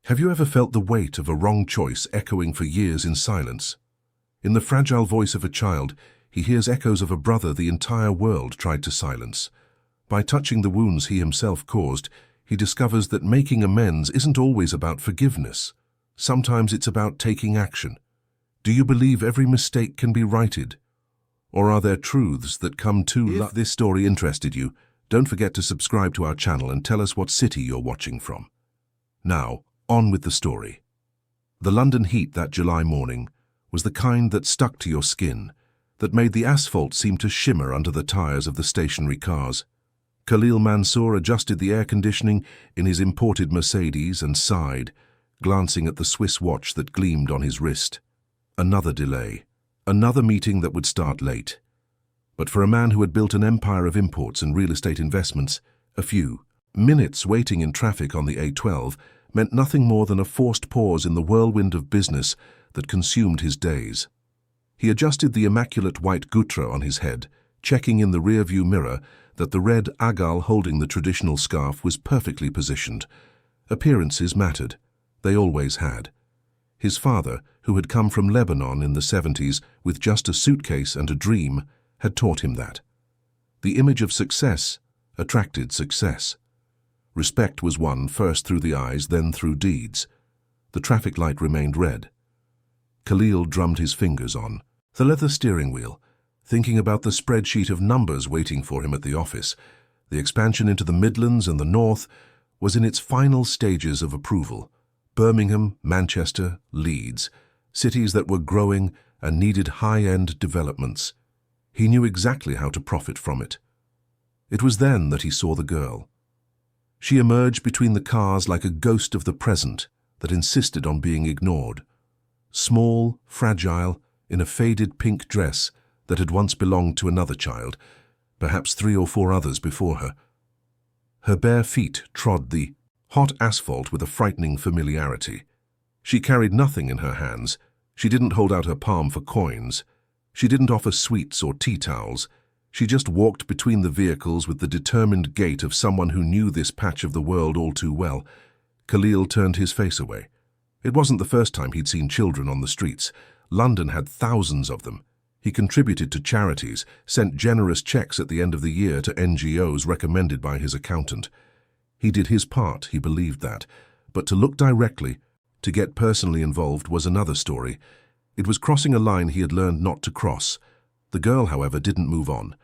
Have you ever felt the weight of a wrong choice echoing for years in silence? In the fragile voice of a child, he hears echoes of a brother the entire world tried to silence. By touching the wounds he himself caused, he discovers that making amends isn't always about forgiveness. Sometimes it's about taking action. Do you believe every mistake can be righted? Or are there truths that come too late? If this story interested you, don't forget to subscribe to our channel and tell us what city you're watching from. Now, on with the story. The London heat that July morning was the kind that stuck to your skin, that made the asphalt seem to shimmer under the tires of the stationary cars. Khalil Mansour adjusted the air conditioning in his imported Mercedes and sighed, glancing at the Swiss watch that gleamed on his wrist. Another delay, another meeting that would start late. But for a man who had built an empire of imports and real estate investments, a few minutes waiting in traffic on the A12 meant nothing more than a forced pause in the whirlwind of business that consumed his days. He adjusted the immaculate white gutra on his head, checking in the rear-view mirror that the red agal holding the traditional scarf was perfectly positioned. Appearances mattered. They always had. His father, who had come from Lebanon in the 70s with just a suitcase and a dream, had taught him that. The image of success attracted success. Respect was won first through the eyes, then through deeds. The traffic light remained red. Khalil drummed his fingers on the leather steering wheel, thinking about the spreadsheet of numbers waiting for him at the office. The expansion into the Midlands and the North was in its final stages of approval. Birmingham, Manchester, Leeds, cities that were growing and needed high-end developments. He knew exactly how to profit from it. It was then that he saw the girl. She emerged between the cars like a ghost of the present that insisted on being ignored. Small, fragile, in a faded pink dress that had once belonged to another child, perhaps 3 or 4 others before her. Her bare feet trod the hot asphalt with a frightening familiarity. She carried nothing in her hands. She didn't hold out her palm for coins. She didn't offer sweets or tea towels. She just walked between the vehicles with the determined gait of someone who knew this patch of the world all too well. Khalil turned his face away. It wasn't the first time he'd seen children on the streets. London had thousands of them. He contributed to charities, sent generous checks at the end of the year to NGOs recommended by his accountant. He did his part, he believed that. But to look directly, to get personally involved, was another story. It was crossing a line he had learned not to cross. The girl, however, didn't move on.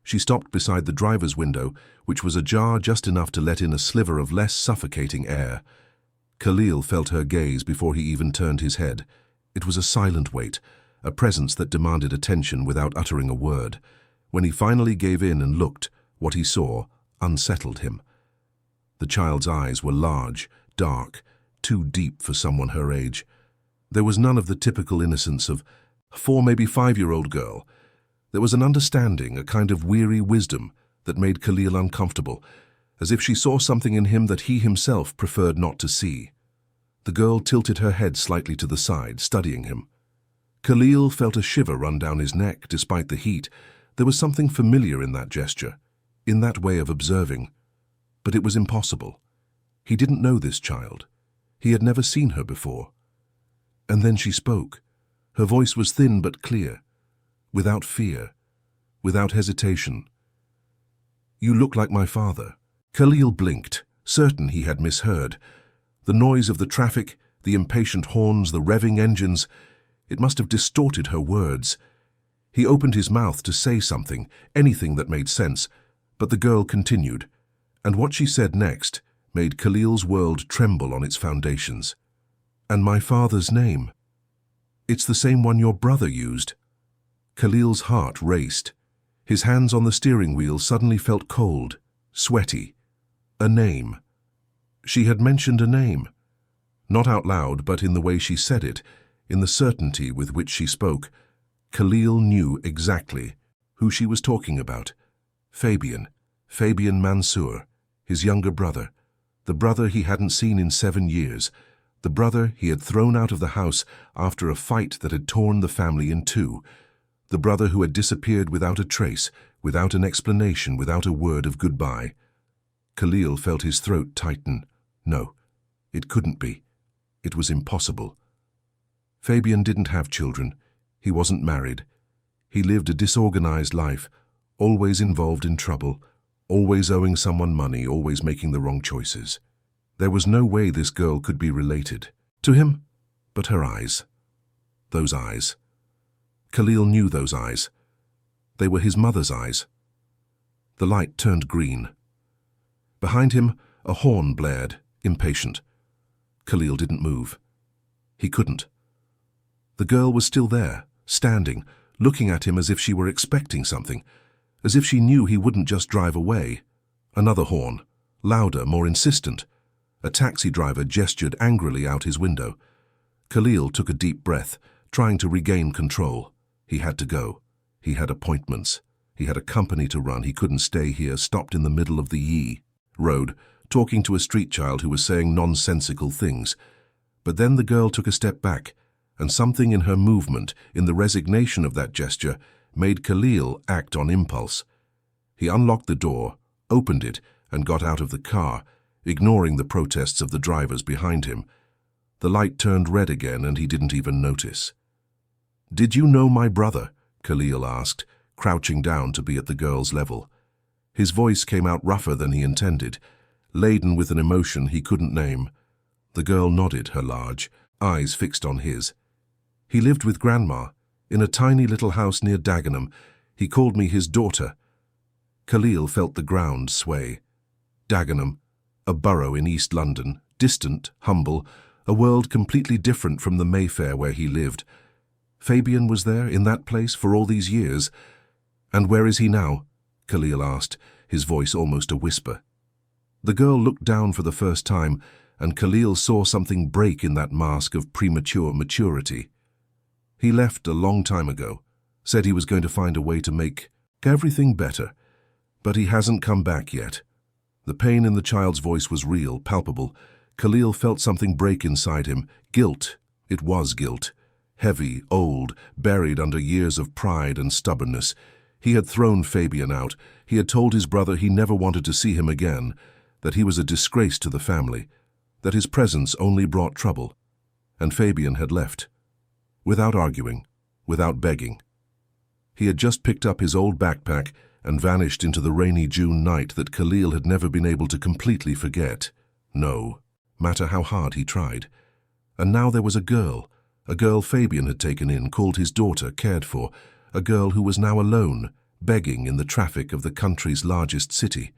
She stopped beside the driver's window, which was ajar just enough to let in a sliver of less suffocating air. Khalil felt her gaze before he even turned his head. It was a silent wait, a presence that demanded attention without uttering a word. When he finally gave in and looked, what he saw unsettled him. The child's eyes were large, dark, too deep for someone her age. There was none of the typical innocence of a 4, maybe 5-year-old girl. There was an understanding, a kind of weary wisdom that made Khalil uncomfortable, as if she saw something in him that he himself preferred not to see. The girl tilted her head slightly to the side, studying him. Khalil felt a shiver run down his neck despite the heat. There was something familiar in that gesture, in that way of observing. But it was impossible. He didn't know this child. He had never seen her before. And then she spoke. Her voice was thin but clear, without fear, without hesitation. "You look like my father." Khalil blinked, certain he had misheard. The noise of the traffic, the impatient horns, the revving engines, it must have distorted her words. He opened his mouth to say something, anything that made sense, but the girl continued, and what she said next made Khalil's world tremble on its foundations. "And my father's name? It's the same one your brother used." Khalil's heart raced. His hands on the steering wheel suddenly felt cold, sweaty. A name. She had mentioned a name. Not out loud, but in the way she said it, in the certainty with which she spoke. Khalil knew exactly who she was talking about. Fabian Mansour, his younger brother. The brother he hadn't seen in 7 years. The brother he had thrown out of the house after a fight that had torn the family in 2. The brother who had disappeared without a trace, without an explanation, without a word of goodbye. Khalil felt his throat tighten. No, it couldn't be. It was impossible. Fabian didn't have children. He wasn't married. He lived a disorganized life, always involved in trouble, always owing someone money, always making the wrong choices. There was no way this girl could be related to him, but her eyes. Those eyes. Khalil knew those eyes. They were his mother's eyes. The light turned green. Behind him, a horn blared, impatient. Khalil didn't move. He couldn't. The girl was still there, standing, looking at him as if she were expecting something, as if she knew he wouldn't just drive away. Another horn, louder, more insistent. A taxi driver gestured angrily out his window. Khalil took a deep breath, trying to regain control. He had to go. He had appointments. He had a company to run. He couldn't stay here, stopped in the middle of the Yi road, talking to a street child who was saying nonsensical things. But then the girl took a step back, and something in her movement, in the resignation of that gesture, made Khalil act on impulse. He unlocked the door, opened it, and got out of the car, ignoring the protests of the drivers behind him. The light turned red again, and he didn't even notice. "Did you know my brother?" Khalil asked, crouching down to be at the girl's level. His voice came out rougher than he intended, laden with an emotion he couldn't name. The girl nodded, her large eyes fixed on his. "He lived with Grandma, in a tiny little house near Dagenham. He called me his daughter." Khalil felt the ground sway. Dagenham, a borough in East London, distant, humble, a world completely different from the Mayfair where he lived. Fabian was there, in that place, for all these years. "And where is he now?" Khalil asked, his voice almost a whisper. The girl looked down for the first time, and Khalil saw something break in that mask of premature maturity. "He left a long time ago, said he was going to find a way to make everything better, but he hasn't come back yet." The pain in the child's voice was real, palpable. Khalil felt something break inside him. Guilt. It was guilt. Heavy, old, buried under years of pride and stubbornness. He had thrown Fabian out. He had told his brother he never wanted to see him again, that he was a disgrace to the family, that his presence only brought trouble. And Fabian had left. Without arguing, without begging. He had just picked up his old backpack and vanished into the rainy June night that Khalil had never been able to completely forget. No, matter how hard he tried. And now there was a girl Fabian had taken in, called his daughter, cared for, a girl who was now alone, begging in the traffic of the country's largest city.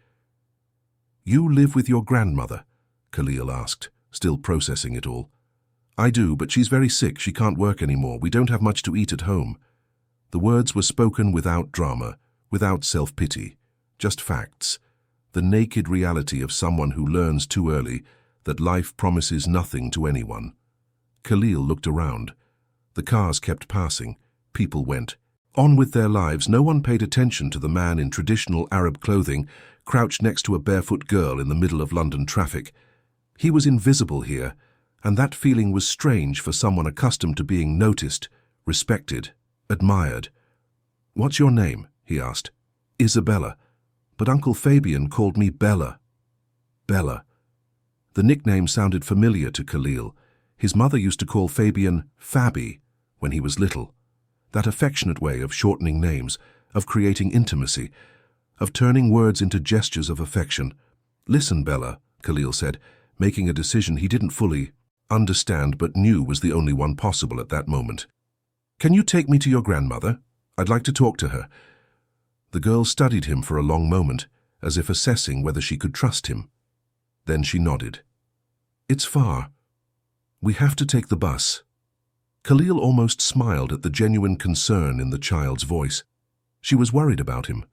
"You live with your grandmother?" Khalil asked, still processing it all. "I do, but she's very sick. She can't work anymore. We don't have much to eat at home." The words were spoken without drama, without self-pity, just facts, the naked reality of someone who learns too early that life promises nothing to anyone. Khalil looked around. The cars kept passing. People went on with their lives. No one paid attention to the man in traditional Arab clothing, crouched next to a barefoot girl in the middle of London traffic. He was invisible here, and that feeling was strange for someone accustomed to being noticed, respected, admired. "What's your name?" he asked. "Isabella. But Uncle Fabian called me Bella." Bella. The nickname sounded familiar to Khalil. His mother used to call Fabian Fabi when he was little. That affectionate way of shortening names, of creating intimacy, of turning words into gestures of affection. "Listen, Bella," Khalil said, making a decision he didn't fully understand but knew was the only one possible at that moment. "Can you take me to your grandmother? I'd like to talk to her." The girl studied him for a long moment, as if assessing whether she could trust him. Then she nodded. "It's far. We have to take the bus." Khalil almost smiled at the genuine concern in the child's voice. She was worried about him,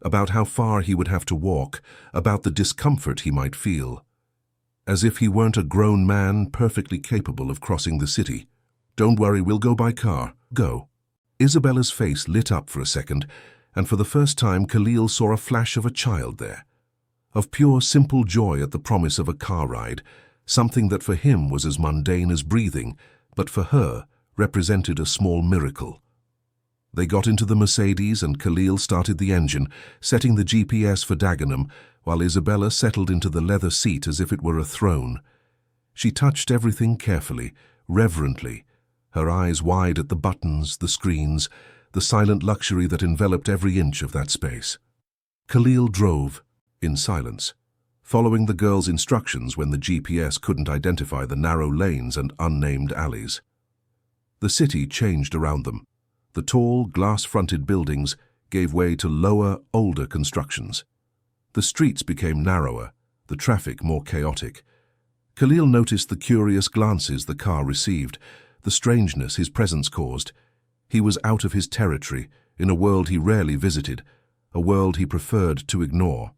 about how far he would have to walk, about the discomfort he might feel. As if he weren't a grown man perfectly capable of crossing the city. "Don't worry, we'll go by car. Go." Isabella's face lit up for a second, and for the first time Khalil saw a flash of a child there. Of pure, simple joy at the promise of a car ride, something that for him was as mundane as breathing, but for her represented a small miracle. They got into the Mercedes and Khalil started the engine, setting the GPS for Dagenham, while Isabella settled into the leather seat as if it were a throne. She touched everything carefully, reverently, her eyes wide at the buttons, the screens, the silent luxury that enveloped every inch of that space. Khalil drove, in silence, following the girl's instructions when the GPS couldn't identify the narrow lanes and unnamed alleys. The city changed around them. The tall, glass-fronted buildings gave way to lower, older constructions. The streets became narrower, the traffic more chaotic. Khalil noticed the curious glances the car received, the strangeness his presence caused. He was out of his territory, in a world he rarely visited, a world he preferred to ignore.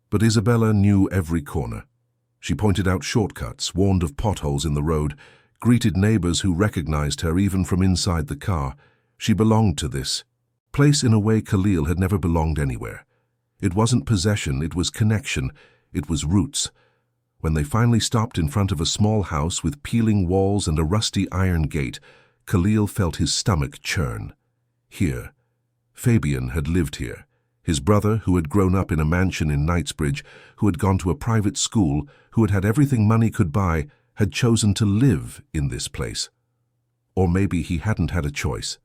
But Isabella knew every corner. She pointed out shortcuts, warned of potholes in the road, greeted neighbors who recognized her even from inside the car. She belonged to this place in a way Khalil had never belonged anywhere. It wasn't possession, it was connection, it was roots. When they finally stopped in front of a small house with peeling walls and a rusty iron gate, Khalil felt his stomach churn. Here. Fabian had lived here. His brother, who had grown up in a mansion in Knightsbridge, who had gone to a private school, who had had everything money could buy, had chosen to live in this place. Or maybe he hadn't had a choice.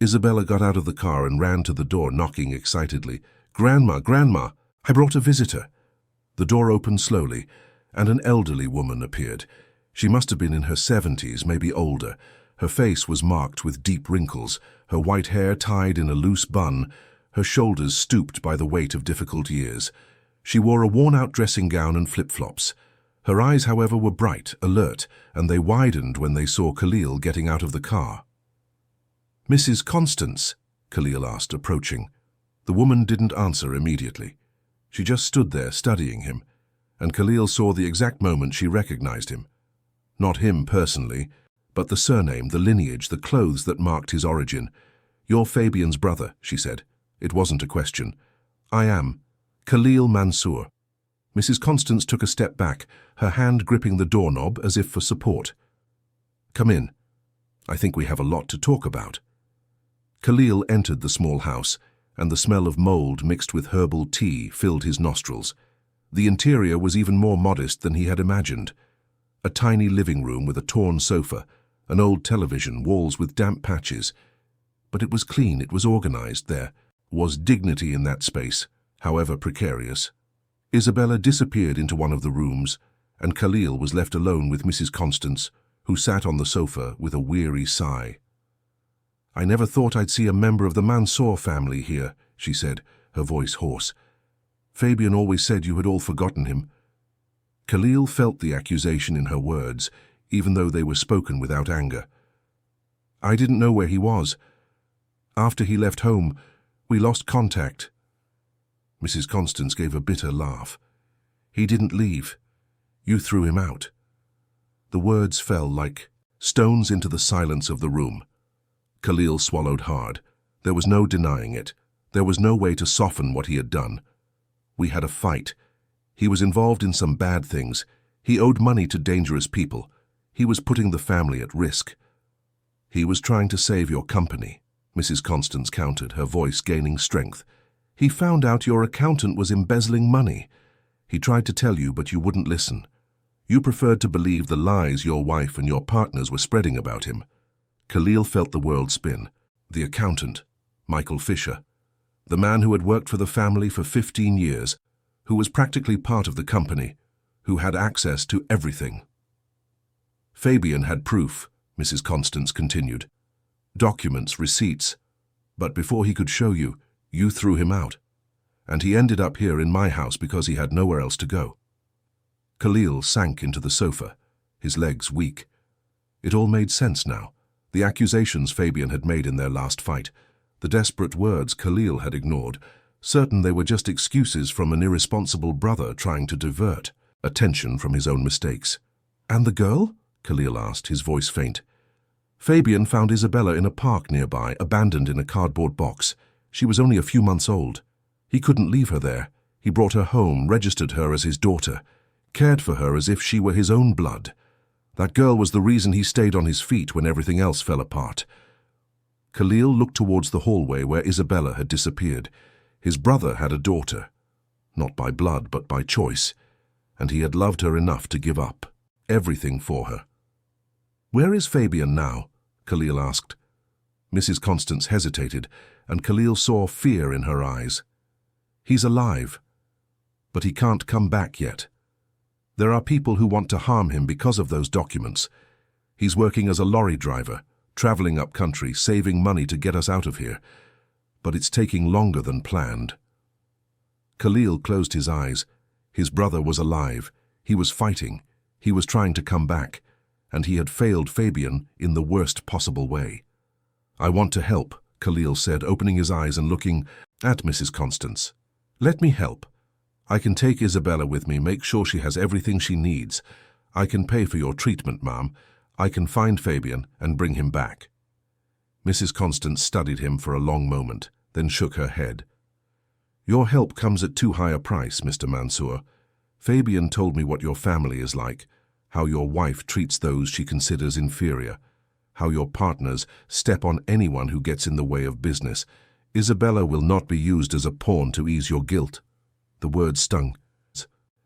Isabella got out of the car and ran to the door, knocking excitedly. "Grandma, Grandma, I brought a visitor." The door opened slowly, and an elderly woman appeared. She must have been in her 70s, maybe older. Her face was marked with deep wrinkles, her white hair tied in a loose bun, her shoulders stooped by the weight of difficult years. She wore a worn-out dressing gown and flip-flops. Her eyes, however, were bright, alert, and they widened when they saw Khalil getting out of the car. "Mrs. Constance?" Khalil asked, approaching. The woman didn't answer immediately. She just stood there, studying him, and Khalil saw the exact moment she recognized him. Not him personally, but the surname, the lineage, the clothes that marked his origin. "You're Fabian's brother," she said. It wasn't a question. "I am. Khalil Mansour." Mrs. Constance took a step back, her hand gripping the doorknob as if for support. "Come in. I think we have a lot to talk about." Khalil entered the small house, and the smell of mold mixed with herbal tea filled his nostrils. The interior was even more modest than he had imagined. A tiny living room with a torn sofa, an old television, walls with damp patches. But it was clean, it was organized. There was dignity in that space, however precarious. Isabella disappeared into one of the rooms, and Khalil was left alone with Mrs. Constance, who sat on the sofa with a weary sigh. "I never thought I'd see a member of the Mansour family here," she said, her voice hoarse. "Fabian always said you had all forgotten him." Khalil felt the accusation in her words, even though they were spoken without anger. "I didn't know where he was. After he left home, we lost contact." Mrs. Constance gave a bitter laugh. "He didn't leave. You threw him out." The words fell like stones into the silence of the room. Khalil swallowed hard. There was no denying it. There was no way to soften what he had done. "We had a fight. He was involved in some bad things. He owed money to dangerous people. He was putting the family at risk." "He was trying to save your company," Mrs. Constance countered, her voice gaining strength. "He found out your accountant was embezzling money. He tried to tell you, but you wouldn't listen. You preferred to believe the lies your wife and your partners were spreading about him." Khalil felt the world spin. The accountant, Michael Fisher, the man who had worked for the family for 15 years, who was practically part of the company, who had access to everything. "Fabian had proof," Mrs. Constance continued. "Documents, receipts. But before he could show you, you threw him out. And he ended up here in my house because he had nowhere else to go." Khalil sank into the sofa, his legs weak. It all made sense now. The accusations Fabian had made in their last fight, the desperate words Khalil had ignored, certain they were just excuses from an irresponsible brother trying to divert attention from his own mistakes. "And the girl?" Khalil asked, his voice faint. "Fabian found Isabella in a park nearby, abandoned in a cardboard box. She was only a few months old. He couldn't leave her there. He brought her home, registered her as his daughter, cared for her as if she were his own blood. That girl was the reason he stayed on his feet when everything else fell apart." Khalil looked towards the hallway where Isabella had disappeared. His brother had a daughter, not by blood but by choice, and he had loved her enough to give up. everything for her. "Where is Fabian now?" Khalil asked. Mrs. Constance hesitated, and Khalil saw fear in her eyes. "He's alive, but he can't come back yet. There are people who want to harm him because of those documents. He's working as a lorry driver, traveling up country, saving money to get us out of here. But it's taking longer than planned." Khalil closed his eyes. His brother was alive. He was fighting. He was trying to come back, and he had failed Fabian in the worst possible way. "I want to help," Khalil said, opening his eyes and looking at Mrs. Constance. "Let me help. I can take Isabella with me, make sure she has everything she needs. I can pay for your treatment, Ma'am. I can find Fabian and bring him back." Mrs. Constance studied him for a long moment, then shook her head. "Your help comes at too high a price, Mr. Mansour. Fabian told me what your family is like, how your wife treats those she considers inferior, how your partners step on anyone who gets in the way of business. Isabella will not be used as a pawn to ease your guilt." The words stung,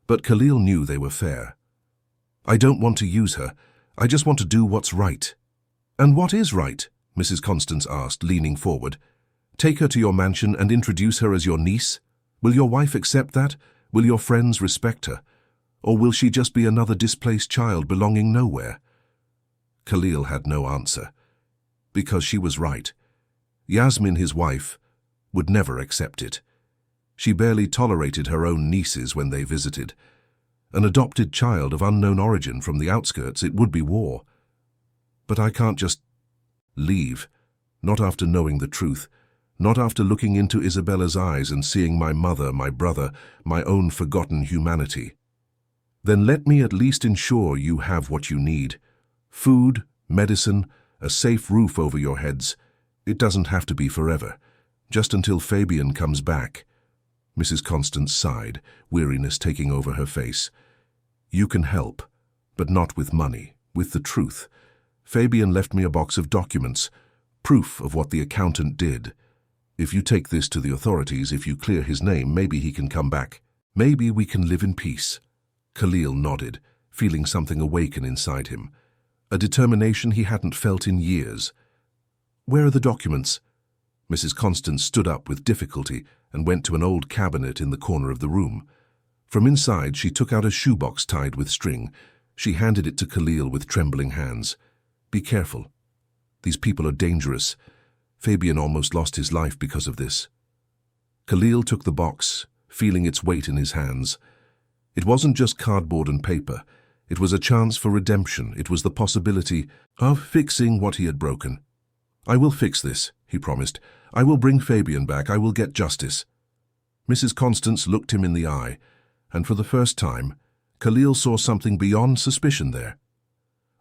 but Khalil knew they were fair. "I don't want to use her. I just want to do what's right." "And what is right?" Mrs. Constance asked, leaning forward. "Take her to your mansion and introduce her as your niece? Will your wife accept that? Will your friends respect her? Or will she just be another displaced child belonging nowhere?" Khalil had no answer, because she was right. Yasmin, his wife, would never accept it. She barely tolerated her own nieces when they visited. An adopted child of unknown origin from the outskirts, it would be war. "But I can't just leave, not after knowing the truth, not after looking into Isabella's eyes and seeing my mother, my brother, my own forgotten humanity." "Then let me at least ensure you have what you need. Food, medicine, a safe roof over your heads. It doesn't have to be forever, just until Fabian comes back." Mrs. Constance sighed, weariness taking over her face. "You can help, but not with money, with the truth. Fabian left me a box of documents, proof of what the accountant did. If you take this to the authorities, if you clear his name, maybe he can come back. Maybe we can live in peace." Khalil nodded, feeling something awaken inside him, a determination he hadn't felt in years. "Where are the documents?" Mrs. Constance stood up with difficulty and went to an old cabinet in the corner of the room. From inside, she took out a shoebox tied with string. She handed it to Khalil with trembling hands. "Be careful. These people are dangerous. Fabian almost lost his life because of this." Khalil took the box, feeling its weight in his hands. It wasn't just cardboard and paper. It was a chance for redemption. It was the possibility of fixing what he had broken. "I will fix this," he promised. "I will bring Fabian back. I will get justice." Mrs. Constance looked him in the eye, and for the first time, Khalil saw something beyond suspicion there.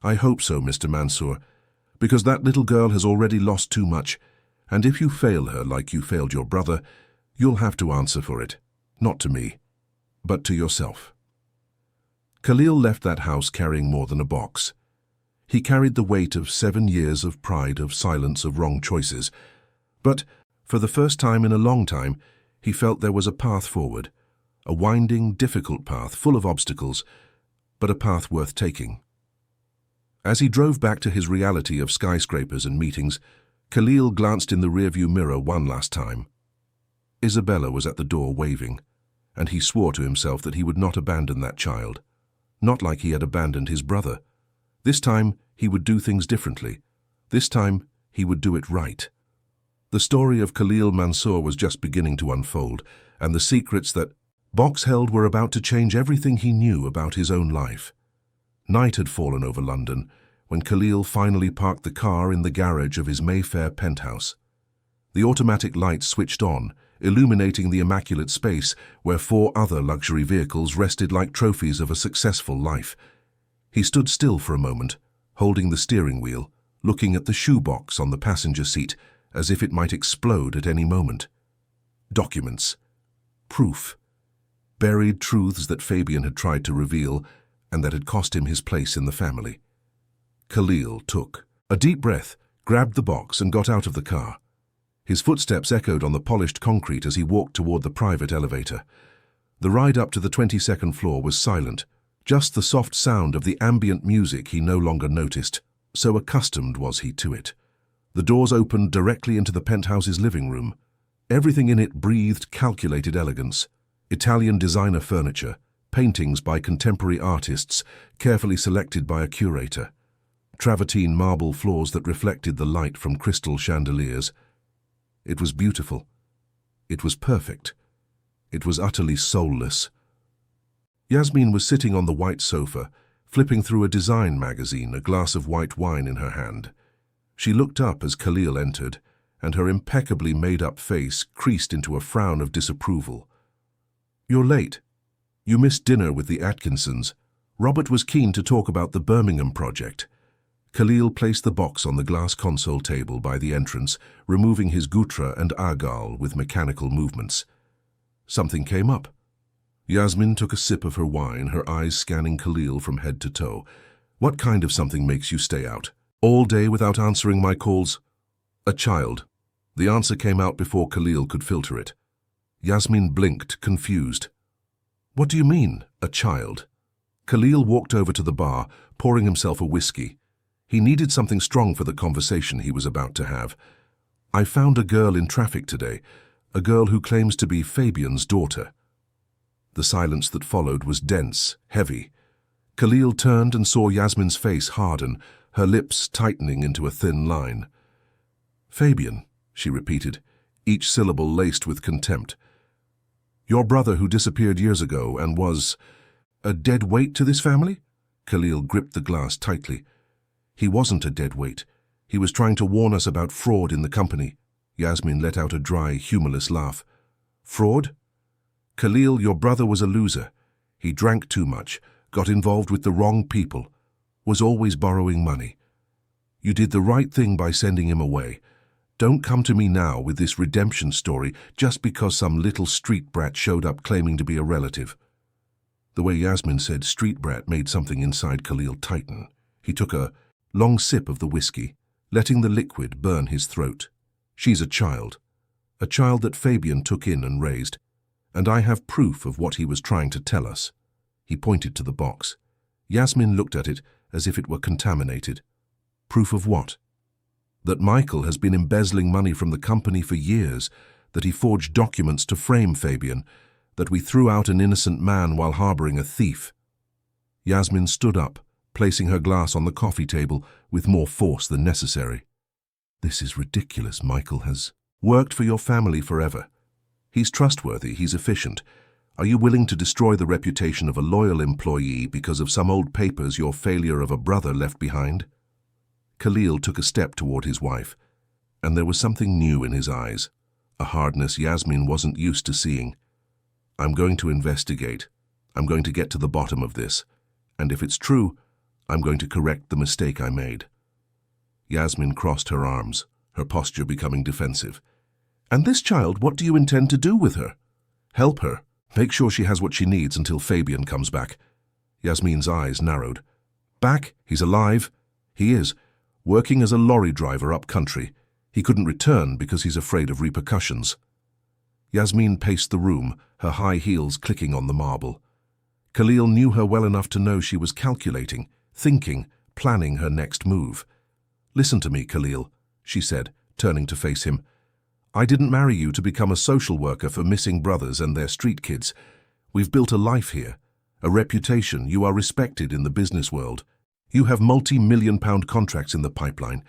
"I hope so, Mr. Mansour, because that little girl has already lost too much, and if you fail her like you failed your brother, you'll have to answer for it, not to me, but to yourself." Khalil left that house carrying more than a box. He carried the weight of 7 years of pride, of silence, of wrong choices. But, for the first time in a long time, he felt there was a path forward, a winding, difficult path, full of obstacles, but a path worth taking. As he drove back to his reality of skyscrapers and meetings, Khalil glanced in the rearview mirror one last time. Isabella was at the door waving, and he swore to himself that he would not abandon that child, not like he had abandoned his brother. This time, he would do things differently. This time, he would do it right. The story of Khalil Mansour was just beginning to unfold, and the secrets that Box held were about to change everything he knew about his own life. Night had fallen over London when Khalil finally parked the car in the garage of his Mayfair penthouse. The automatic lights switched on, illuminating the immaculate space where 4 other luxury vehicles rested like trophies of a successful life. He stood still for a moment, holding the steering wheel, looking at the shoebox on the passenger seat as if it might explode at any moment. Documents. Proof. Buried truths that Fabian had tried to reveal and that had cost him his place in the family. Khalil took a deep breath, grabbed the box and got out of the car. His footsteps echoed on the polished concrete as he walked toward the private elevator. The ride up to the 22nd floor was silent, Just the soft sound of the ambient music he no longer noticed, so accustomed was he to it. The doors opened directly into the penthouse's living room. Everything in it breathed calculated elegance. Italian designer furniture, paintings by contemporary artists, carefully selected by a curator. Travertine marble floors that reflected the light from crystal chandeliers. It was beautiful. It was perfect. It was utterly soulless. Yasmin was sitting on the white sofa, flipping through a design magazine, a glass of white wine in her hand. She looked up as Khalil entered, and her impeccably made-up face creased into a frown of disapproval. "You're late. You missed dinner with the Atkinsons." Robert was keen to talk about the Birmingham project. Khalil placed the box on the glass console table by the entrance, removing his gutra and argal with mechanical movements. Something came up. Yasmin took a sip of her wine, her eyes scanning Khalil from head to toe. "What kind of something makes you stay out? All day without answering my calls?" "A child." The answer came out before Khalil could filter it. Yasmin blinked, confused. "What do you mean, a child?" Khalil walked over to the bar, pouring himself a whiskey. He needed something strong for the conversation he was about to have. "I found a girl in traffic today, a girl who claims to be Fabian's daughter." The silence that followed was dense, heavy. Khalil turned and saw Yasmin's face harden, her lips tightening into a thin line. "Fabian," she repeated, each syllable laced with contempt. "Your brother who disappeared years ago and was a dead weight to this family?" Khalil gripped the glass tightly. "He wasn't a dead weight. He was trying to warn us about fraud in the company." Yasmin let out a dry, humorless laugh. "Fraud? Khalil, your brother was a loser. He drank too much, got involved with the wrong people, was always borrowing money. You did the right thing by sending him away. Don't come to me now with this redemption story just because some little street brat showed up claiming to be a relative." The way Yasmin said street brat made something inside Khalil tighten. He took a long sip of the whiskey, letting the liquid burn his throat. "She's a child that Fabian took in and raised. And I have proof of what he was trying to tell us." He pointed to the box. Yasmin looked at it as if it were contaminated. "Proof of what?" "That Michael has been embezzling money from the company for years, that he forged documents to frame Fabian, that we threw out an innocent man while harboring a thief." Yasmin stood up, placing her glass on the coffee table with more force than necessary. "This is ridiculous. Michael has worked for your family forever. He's trustworthy, he's efficient. Are you willing to destroy the reputation of a loyal employee because of some old papers your failure of a brother left behind?" Khalil took a step toward his wife, and there was something new in his eyes, a hardness Yasmin wasn't used to seeing. "I'm going to investigate. I'm going to get to the bottom of this. And if it's true, I'm going to correct the mistake I made." Yasmin crossed her arms, her posture becoming defensive. "And this child, what do you intend to do with her?" "Help her. Make sure she has what she needs until Fabian comes back." Yasmin's eyes narrowed. "Back? He's alive?" "He is. Working as a lorry driver up country. He couldn't return because he's afraid of repercussions." Yasmin paced the room, her high heels clicking on the marble. Khalil knew her well enough to know she was calculating, thinking, planning her next move. "Listen to me, Khalil," she said, turning to face him. "I didn't marry you to become a social worker for missing brothers and their street kids. We've built a life here, a reputation. You are respected in the business world. You have multi-million-pound contracts in the pipeline.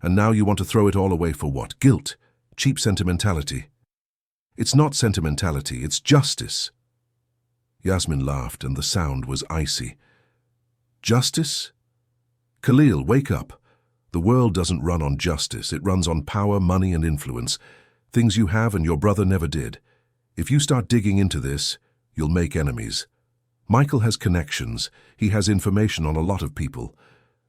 And now you want to throw it all away for what? Guilt? Cheap sentimentality?" "It's not sentimentality, it's justice." Yasmin laughed, and the sound was icy. "Justice? Khalil, wake up. The world doesn't run on justice. It runs on power, money, and influence. Things you have and your brother never did. If you start digging into this, you'll make enemies. Michael has connections. He has information on a lot of people.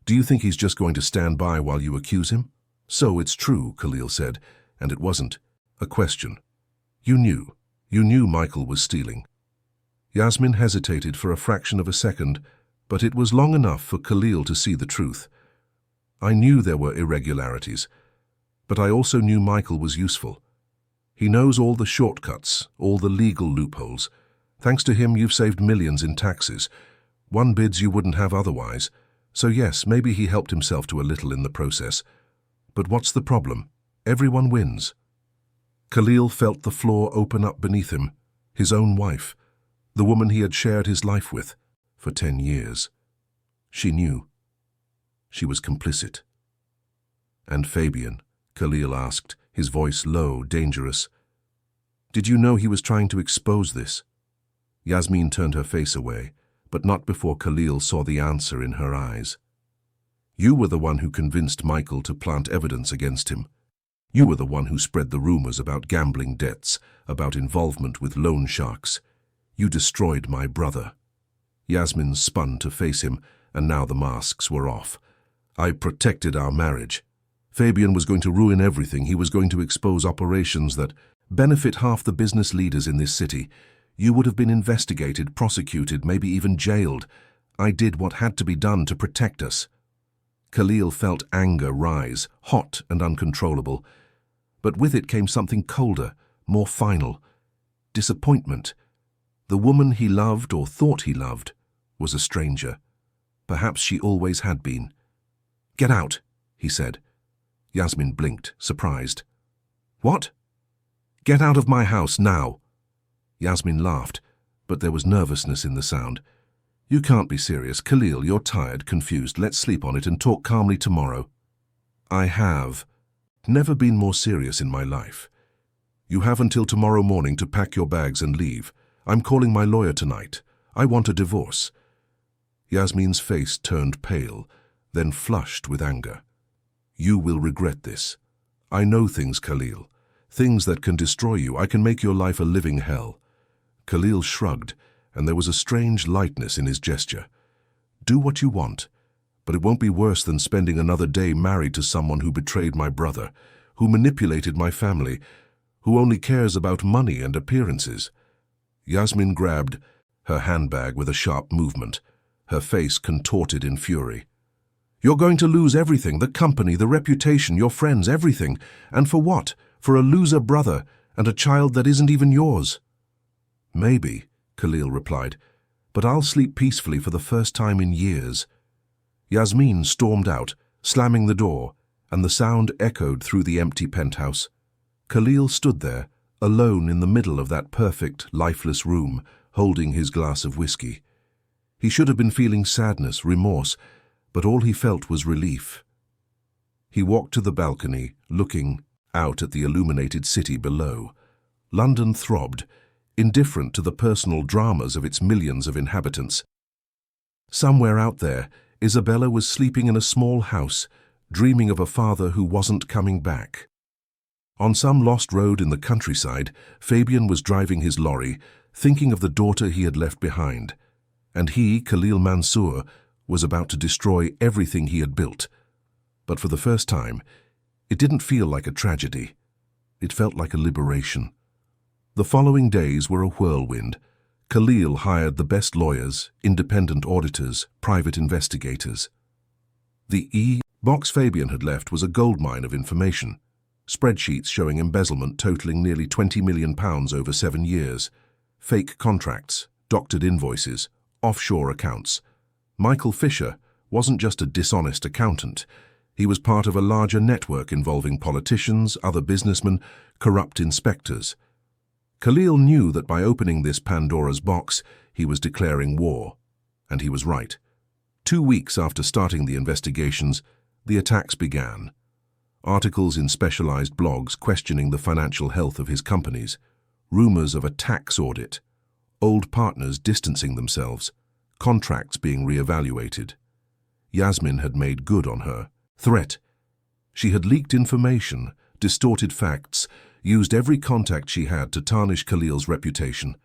Do you think he's just going to stand by while you accuse him?" "So it's true," Khalil said, and it wasn't a question. You knew Michael was stealing." Yasmin hesitated for a fraction of a second, but it was long enough for Khalil to see the truth. "I knew there were irregularities, but I also knew Michael was useful. He knows all the shortcuts, all the legal loopholes. Thanks to him, you've saved millions in taxes. One bids you wouldn't have otherwise. So yes, maybe he helped himself to a little in the process. But what's the problem? Everyone wins. Khalil felt the floor open up beneath him. His own wife, the woman he had shared his life with for 10 years. She knew. She was complicit. And Fabian, Khalil asked, his voice low, dangerous. Did you know he was trying to expose this? Yasmin turned her face away, but not before Khalil saw the answer in her eyes. You were the one who convinced Michael to plant evidence against him. You were the one who spread the rumors about gambling debts, about involvement with loan sharks. You destroyed my brother. Yasmin spun to face him, and now the masks were off. I protected our marriage. Fabian was going to ruin everything. He was going to expose operations that benefit half the business leaders in this city. You would have been investigated, prosecuted, maybe even jailed. I did what had to be done to protect us. Khalil felt anger rise, hot and uncontrollable. But with it came something colder, more final. Disappointment. The woman he loved, or thought he loved, was a stranger. Perhaps she always had been. Get out, he said. Yasmin blinked, surprised. What? Get out of my house now. Yasmin laughed, but there was nervousness in the sound. You can't be serious. Khalil, you're tired, confused. Let's sleep on it and talk calmly tomorrow. I have never been more serious in my life. You have until tomorrow morning to pack your bags and leave. I'm calling my lawyer tonight. I want a divorce. Yasmin's face turned pale, then flushed with anger. You will regret this. I know things, Khalil. Things that can destroy you. I can make your life a living hell. Khalil shrugged, and there was a strange lightness in his gesture. Do what you want, but it won't be worse than spending another day married to someone who betrayed my brother, who manipulated my family, who only cares about money and appearances. Yasmin grabbed her handbag with a sharp movement, her face contorted in fury. You're going to lose everything, the company, the reputation, your friends, everything. And for what? For a loser brother and a child that isn't even yours. Maybe, Khalil replied, but I'll sleep peacefully for the first time in years. Yasmin stormed out, slamming the door, and the sound echoed through the empty penthouse. Khalil stood there, alone in the middle of that perfect, lifeless room, holding his glass of whiskey. He should have been feeling sadness, remorse, but all he felt was relief. He walked to the balcony, looking out at the illuminated city below. London throbbed, indifferent to the personal dramas of its millions of inhabitants. Somewhere out there, Isabella was sleeping in a small house, dreaming of a father who wasn't coming back. On some lost road in the countryside, Fabian was driving his lorry, thinking of the daughter he had left behind. And he, Khalil Mansour, was about to destroy everything he had built. But for the first time, it didn't feel like a tragedy. It felt like a liberation. The following days were a whirlwind. Khalil hired the best lawyers, independent auditors, private investigators. The box Fabian had left was a goldmine of information. Spreadsheets showing embezzlement totaling nearly £20 million over 7 years. Fake contracts, doctored invoices, offshore accounts. Michael Fisher wasn't just a dishonest accountant. He was part of a larger network involving politicians, other businessmen, corrupt inspectors. Khalil knew that by opening this Pandora's box, he was declaring war. And he was right. 2 weeks after starting the investigations, the attacks began. Articles in specialized blogs questioning the financial health of his companies. Rumors of a tax audit. Old partners distancing themselves. Contracts being re-evaluated. Yasmin had made good on her threat. She had leaked information, distorted facts, used every contact she had to tarnish Khalil's reputation.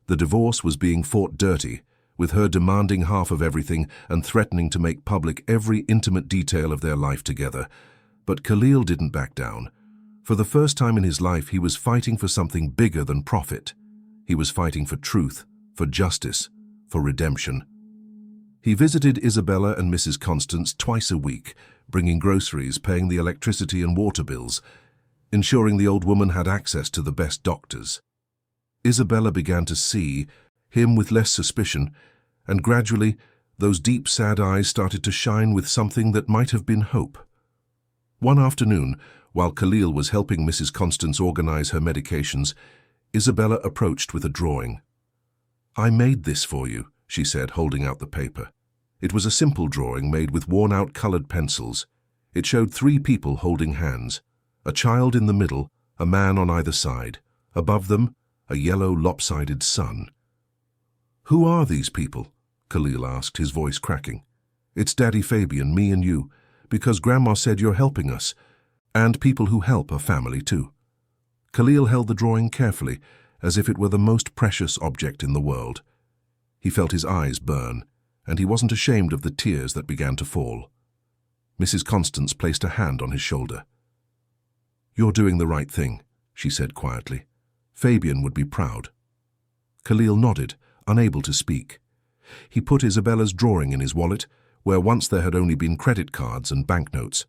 The divorce was being fought dirty, with her demanding half of everything and threatening to make public every intimate detail of their life together. But Khalil didn't back down. For the first time in his life, he was fighting for something bigger than profit. He was fighting for truth, for justice, for redemption. He visited Isabella and Mrs. Constance twice a week, bringing groceries, paying the electricity and water bills, ensuring the old woman had access to the best doctors. Isabella began to see him with less suspicion, And gradually, those deep, sad eyes started to shine with something that might have been hope. One afternoon, while Khalil was helping Mrs. Constance organize her medications, Isabella approached with a drawing. "I made this for you," she said, holding out the paper. It was a simple drawing made with worn-out colored pencils. It showed 3 people holding hands, a child in the middle, a man on either side. Above them, a yellow, lopsided sun. "Who are these people?" Khalil asked, his voice cracking. "It's Daddy Fabian, me and you, because Grandma said you're helping us, and people who help are family too." Khalil held the drawing carefully, as if it were the most precious object in the world. He felt his eyes burn, and he wasn't ashamed of the tears that began to fall. Mrs. Constance placed a hand on his shoulder. "You're doing the right thing," she said quietly. "Fabian would be proud." Khalil nodded, unable to speak. He put Isabella's drawing in his wallet, where once there had only been credit cards and banknotes.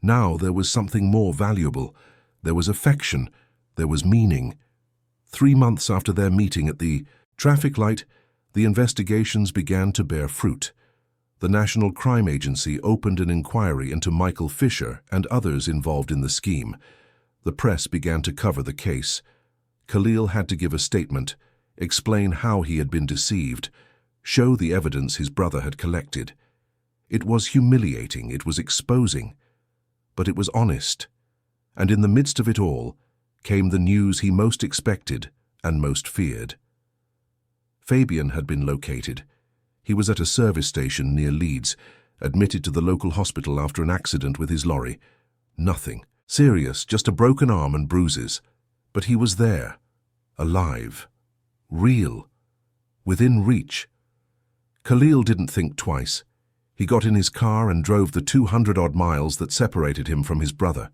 Now there was something more valuable. There was affection. There was meaning. 3 months after their meeting at the traffic light, the investigations began to bear fruit. The National Crime Agency opened an inquiry into Michael Fisher and others involved in the scheme. The press began to cover the case. Khalil had to give a statement, explain how he had been deceived, show the evidence his brother had collected. It was humiliating, it was exposing, but it was honest. And in the midst of it all came the news he most expected and most feared. Fabian had been located. He was at a service station near Leeds, admitted to the local hospital after an accident with his lorry. Nothing serious, just a broken arm and bruises. But he was there, alive, real, within reach. Khalil didn't think twice. He got in his car and drove the 200-odd miles that separated him from his brother.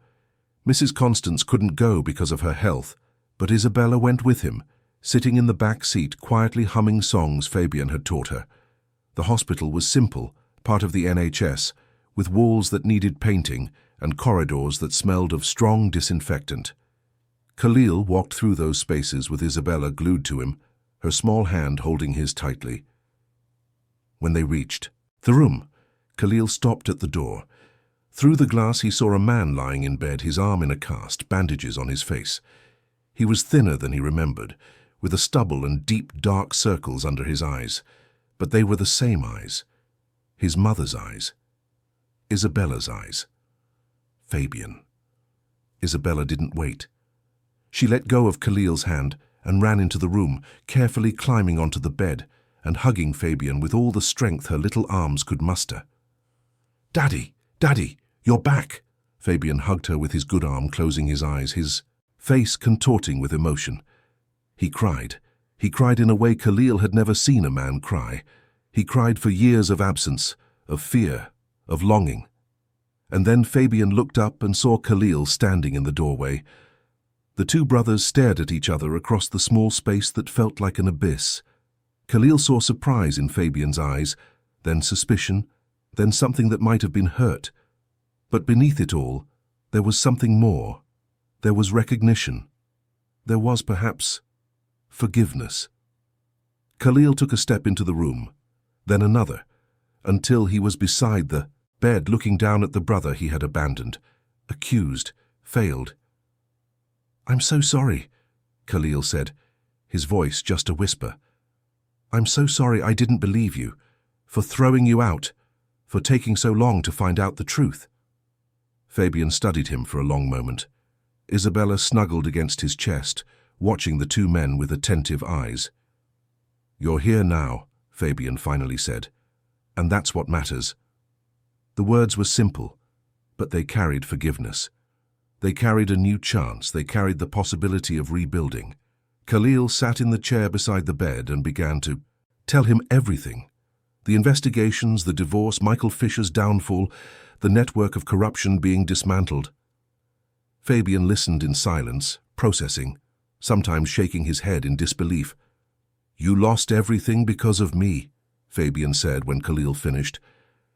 Mrs. Constance couldn't go because of her health, but Isabella went with him, sitting in the back seat quietly humming songs Fabian had taught her. The hospital was simple, part of the NHS, with walls that needed painting and corridors that smelled of strong disinfectant. Khalil walked through those spaces with Isabella glued to him, her small hand holding his tightly. When they reached the room, Khalil stopped at the door. Through the glass he saw a man lying in bed, his arm in a cast, bandages on his face. He was thinner than he remembered, with a stubble and deep dark circles under his eyes. But they were the same eyes. His mother's eyes. Isabella's eyes. Fabian. Isabella didn't wait. She let go of Khalil's hand and ran into the room, carefully climbing onto the bed and hugging Fabian with all the strength her little arms could muster. "Daddy, Daddy, you're back!" Fabian hugged her with his good arm, closing his eyes, his face contorting with emotion. He cried. He cried in a way Khalil had never seen a man cry. He cried for years of absence, of fear, of longing. And then Fabian looked up and saw Khalil standing in the doorway. The two brothers stared at each other across the small space that felt like an abyss. Khalil saw surprise in Fabian's eyes, then suspicion, then something that might have been hurt. But beneath it all, there was something more. There was recognition. There was, perhaps, forgiveness. Khalil took a step into the room, then another, until he was beside the bed looking down at the brother he had abandoned, accused, failed. "I'm so sorry," Khalil said, his voice just a whisper. "I'm so sorry I didn't believe you, for throwing you out, for taking so long to find out the truth." Fabian studied him for a long moment. Isabella snuggled against his chest, watching the two men with attentive eyes. "You're here now," Fabian finally said, "and that's what matters." The words were simple, but they carried forgiveness. They carried a new chance. They carried the possibility of rebuilding. Khalil sat in the chair beside the bed and began to tell him everything. The investigations, the divorce, Michael Fisher's downfall, the network of corruption being dismantled. Fabian listened in silence, processing, sometimes shaking his head in disbelief. "You lost everything because of me," Fabian said when Khalil finished.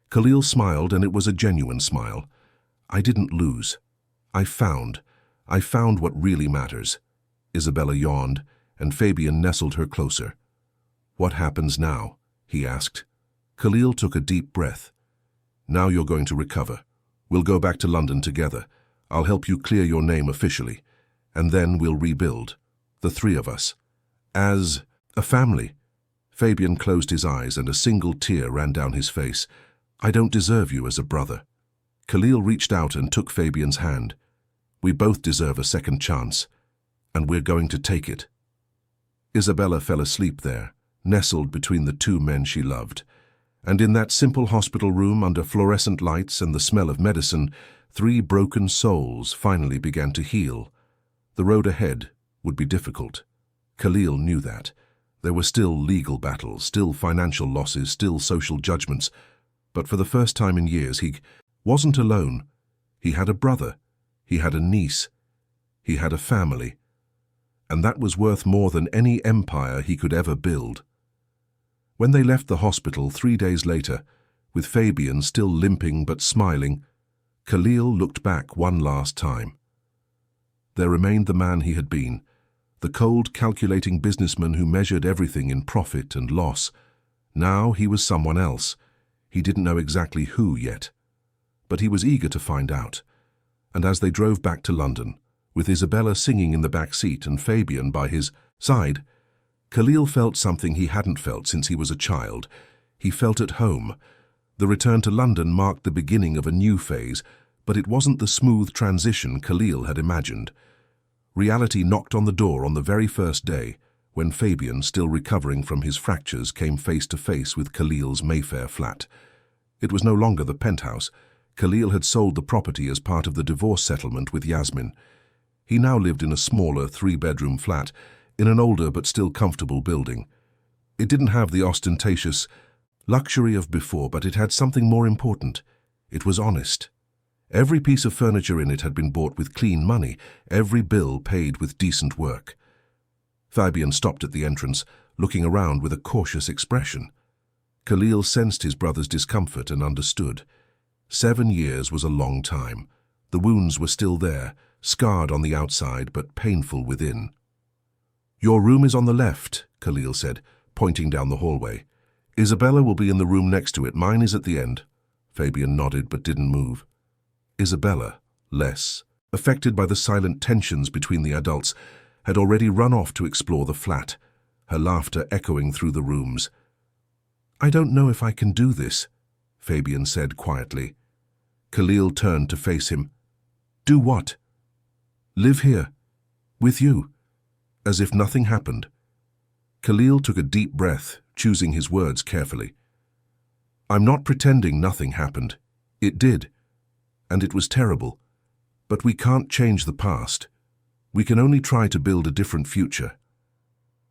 Khalil smiled, and it was a genuine smile. "I didn't lose. I found what really matters." Isabella yawned, and Fabian nestled her closer. "What happens now?" he asked. Khalil took a deep breath. Now you're going to recover. We'll go back to London together. I'll help you clear your name officially. And then we'll rebuild. The three of us. As a family. Fabian closed his eyes and a single tear ran down his face. I don't deserve you as a brother. Khalil reached out and took Fabian's hand. We both deserve a second chance. And we're going to take it. Isabella fell asleep there, nestled between the two men she loved. And in that simple hospital room under fluorescent lights and the smell of medicine, three broken souls finally began to heal. The road ahead would be difficult. Khalil knew that. There were still legal battles, still financial losses, still social judgments. But for the first time in years, he wasn't alone. He had a brother. He had a niece. He had a family. And that was worth more than any empire he could ever build. When they left the hospital 3 days later, with Fabian still limping but smiling, Khalil looked back one last time. There remained the man he had been, the cold, calculating businessman who measured everything in profit and loss. Now he was someone else. He didn't know exactly who yet. But he was eager to find out. And as they drove back to London, with Isabella singing in the back seat and Fabian by his side, Khalil felt something he hadn't felt since he was a child. He felt at home. The return to London marked the beginning of a new phase, but it wasn't the smooth transition Khalil had imagined. Reality knocked on the door on the very first day, when Fabian, still recovering from his fractures, came face to face with Khalil's Mayfair flat. It was no longer the penthouse. Khalil had sold the property as part of the divorce settlement with Yasmin. He now lived in a smaller 3-bedroom flat, in an older but still comfortable building. It didn't have the ostentatious luxury of before, but it had something more important. It was honest. Every piece of furniture in it had been bought with clean money, every bill paid with decent work. Fabian stopped at the entrance, looking around with a cautious expression. Khalil sensed his brother's discomfort and understood. 7 years was a long time. The wounds were still there, scarred on the outside but painful within. Your room is on the left, Khalil said, pointing down the hallway. Isabella will be in the room next to it. Mine is at the end. Fabian nodded but didn't move. Isabella, less affected by the silent tensions between the adults, had already run off to explore the flat, her laughter echoing through the rooms. I don't know if I can do this, Fabian said quietly. Khalil turned to face him. Do what? Live here, with you, as if nothing happened. Khalil took a deep breath, choosing his words carefully. I'm not pretending nothing happened. It did. And it was terrible. But we can't change the past. We can only try to build a different future.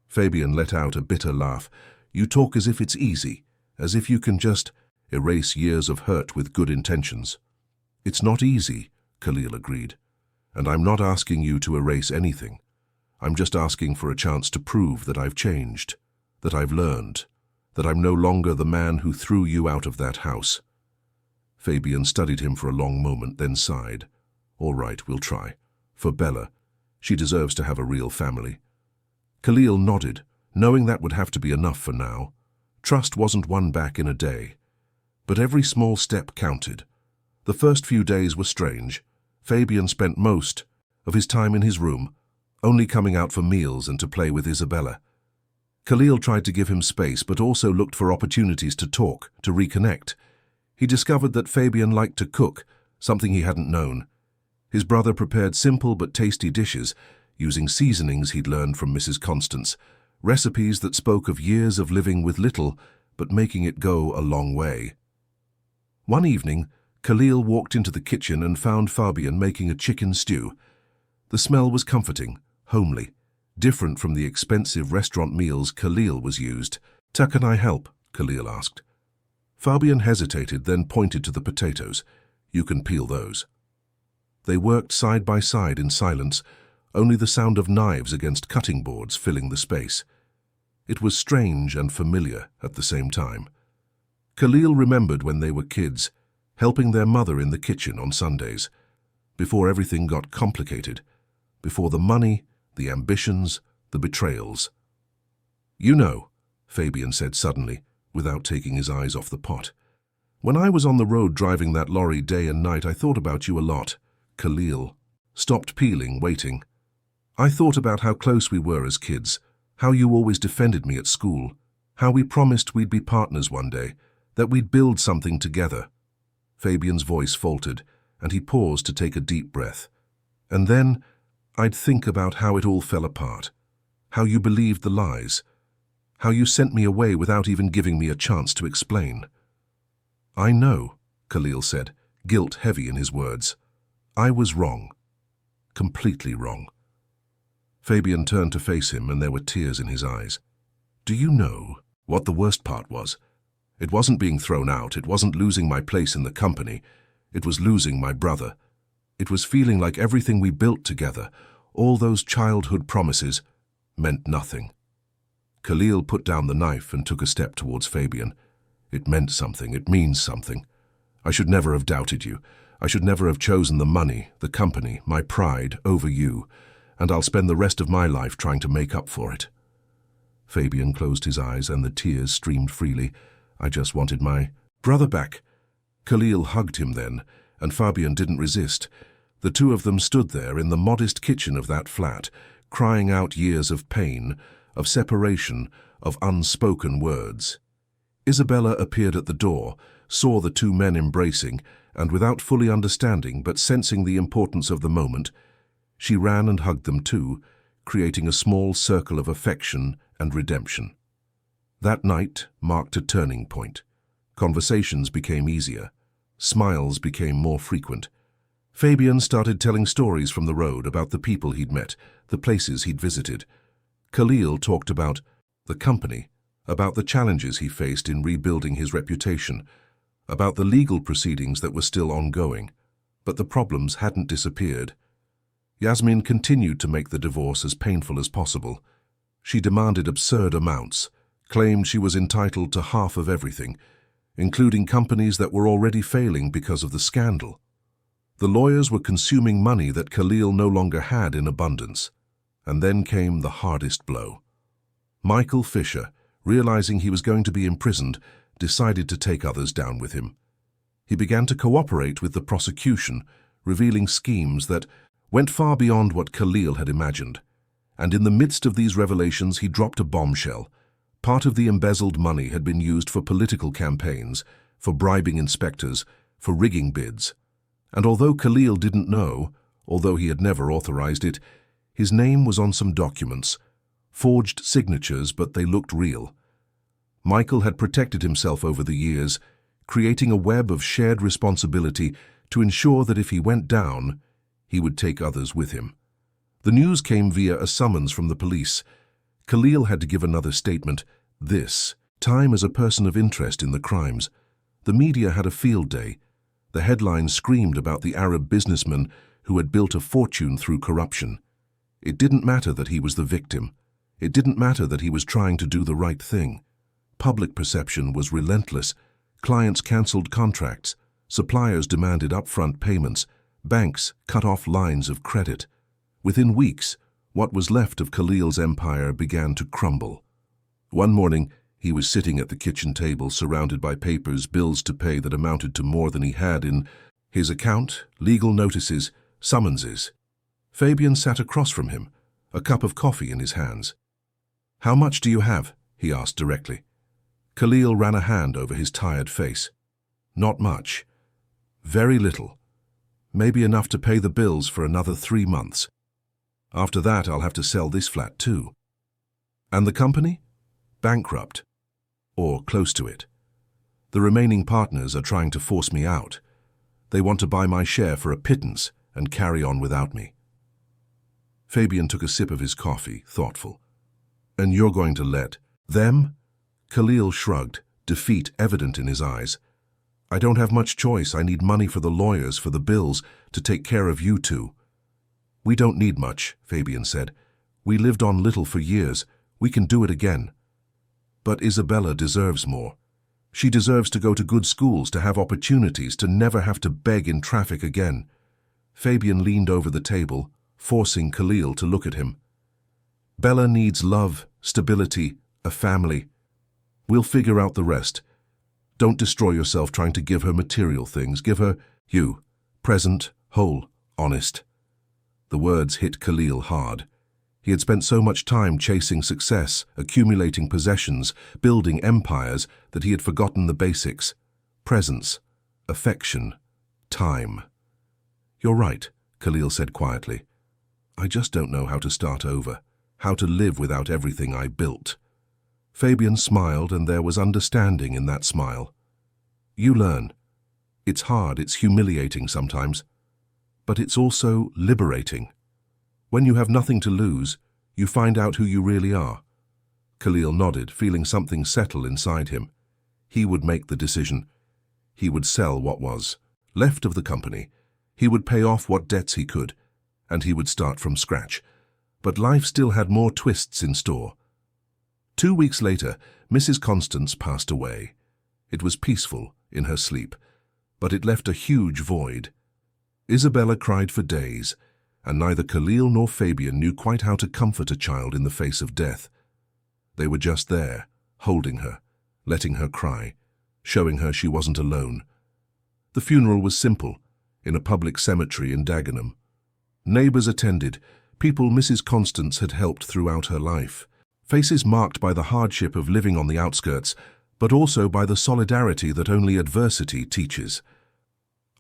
Fabian let out a bitter laugh. You talk as if it's easy, as if you can just erase years of hurt with good intentions. It's not easy, Khalil agreed. And I'm not asking you to erase anything. I'm just asking for a chance to prove that I've changed, that I've learned, that I'm no longer the man who threw you out of that house. Fabian studied him for a long moment, then sighed. All right, we'll try. For Bella. She deserves to have a real family. Khalil nodded, knowing that would have to be enough for now. Trust wasn't won back in a day. But every small step counted. The first few days were strange. Fabian spent most of his time in his room, only coming out for meals and to play with Isabella. Khalil tried to give him space, but also looked for opportunities to talk, to reconnect. He discovered that Fabian liked to cook, something he hadn't known. His brother prepared simple but tasty dishes, using seasonings he'd learned from Mrs. Constance, recipes that spoke of years of living with little, but making it go a long way. One evening, Khalil walked into the kitchen and found Fabian making a chicken stew. The smell was comforting, homely, different from the expensive restaurant meals Khalil was used. Can I help? Khalil asked. Fabian hesitated, then pointed to the potatoes. You can peel those. They worked side by side in silence, only the sound of knives against cutting boards filling the space. It was strange and familiar at the same time. Khalil remembered when they were kids, helping their mother in the kitchen on Sundays, before everything got complicated, before the money, the ambitions, the betrayals. You know, Fabian said suddenly, without taking his eyes off the pot. "When I was on the road driving that lorry day and night, I thought about you a lot." Khalil stopped peeling, waiting. "I thought about how close we were as kids, how you always defended me at school, how we promised we'd be partners one day, that we'd build something together." Fabian's voice faltered, and he paused to take a deep breath. "And then I'd think about how it all fell apart, how you believed the lies, how you sent me away without even giving me a chance to explain." "I know," Khalil said, guilt heavy in his words. "I was wrong. Completely wrong." Fabian turned to face him, and there were tears in his eyes. "Do you know what the worst part was? It wasn't being thrown out, it wasn't losing my place in the company, it was losing my brother. It was feeling like everything we built together, all those childhood promises, meant nothing." Khalil put down the knife and took a step towards Fabian. "It meant something, it means something. I should never have doubted you. I should never have chosen the money, the company, my pride over you, and I'll spend the rest of my life trying to make up for it." Fabian closed his eyes and the tears streamed freely. "I just wanted my brother back." Khalil hugged him then, and Fabian didn't resist. The two of them stood there in the modest kitchen of that flat, crying out years of pain, of separation, of unspoken words. Isabella appeared at the door, saw the two men embracing, and without fully understanding but sensing the importance of the moment, she ran and hugged them too, creating a small circle of affection and redemption. That night marked a turning point. Conversations became easier. Smiles became more frequent. Fabian started telling stories from the road about the people he'd met, the places he'd visited. Khalil talked about the company, about the challenges he faced in rebuilding his reputation, about the legal proceedings that were still ongoing. But the problems hadn't disappeared. Yasmin continued to make the divorce as painful as possible. She demanded absurd amounts, claimed she was entitled to half of everything, including companies that were already failing because of the scandal. The lawyers were consuming money that Khalil no longer had in abundance. And then came the hardest blow. Michael Fisher, realizing he was going to be imprisoned, decided to take others down with him. He began to cooperate with the prosecution, revealing schemes that went far beyond what Khalil had imagined. And in the midst of these revelations, he dropped a bombshell. Part of the embezzled money had been used for political campaigns, for bribing inspectors, for rigging bids. And although Khalil didn't know, although he had never authorized it, his name was on some documents, forged signatures, but they looked real. Michael had protected himself over the years, creating a web of shared responsibility to ensure that if he went down, he would take others with him. The news came via a summons from the police. Khalil had to give another statement, this time as a person of interest in the crimes. The media had a field day. The headlines screamed about the Arab businessman who had built a fortune through corruption. It didn't matter that he was the victim. It didn't matter that he was trying to do the right thing. Public perception was relentless. Clients cancelled contracts. Suppliers demanded upfront payments. Banks cut off lines of credit. Within weeks, what was left of Khalil's empire began to crumble. One morning, he was sitting at the kitchen table surrounded by papers, bills to pay that amounted to more than he had in his account, legal notices, summonses. Fabian sat across from him, a cup of coffee in his hands. "How much do you have?" he asked directly. Khalil ran a hand over his tired face. "Not much. Very little. Maybe enough to pay the bills for another 3 months. After that, I'll have to sell this flat too." "And the company?" "Bankrupt. Or close to it. The remaining partners are trying to force me out. They want to buy my share for a pittance and carry on without me." Fabian took a sip of his coffee, thoughtful. "And you're going to let them?" Khalil shrugged, defeat evident in his eyes. "I don't have much choice. I need money for the lawyers, for the bills, to take care of you two." "We don't need much," Fabian said. "We lived on little for years. We can do it again." "But Isabella deserves more. She deserves to go to good schools, to have opportunities, to never have to beg in traffic again." Fabian leaned over the table, forcing Khalil to look at him. "Bella needs love, stability, a family. We'll figure out the rest. Don't destroy yourself trying to give her material things. Give her you. Present, whole, honest. The words hit Khalil hard. He had spent so much time chasing success, accumulating possessions, building empires, that he had forgotten the basics. Presence, affection, time. You're right, Khalil said quietly. I just don't know how to start over, how to live without everything I built. Fabian smiled, and there was understanding in that smile. You learn. It's hard, it's humiliating sometimes, but it's also liberating. When you have nothing to lose, you find out who you really are. Khalil nodded, feeling something settle inside him. He would make the decision. He would sell what was left of the company. He would pay off what debts he could, and he would start from scratch. But life still had more twists in store. 2 weeks later, Mrs. Constance passed away. It was peaceful in her sleep, but it left a huge void. Isabella cried for days, and neither Khalil nor Fabian knew quite how to comfort a child in the face of death. They were just there, holding her, letting her cry, showing her she wasn't alone. The funeral was simple, in a public cemetery in Dagenham. Neighbours attended, people Mrs. Constance had helped throughout her life. Faces marked by the hardship of living on the outskirts, but also by the solidarity that only adversity teaches.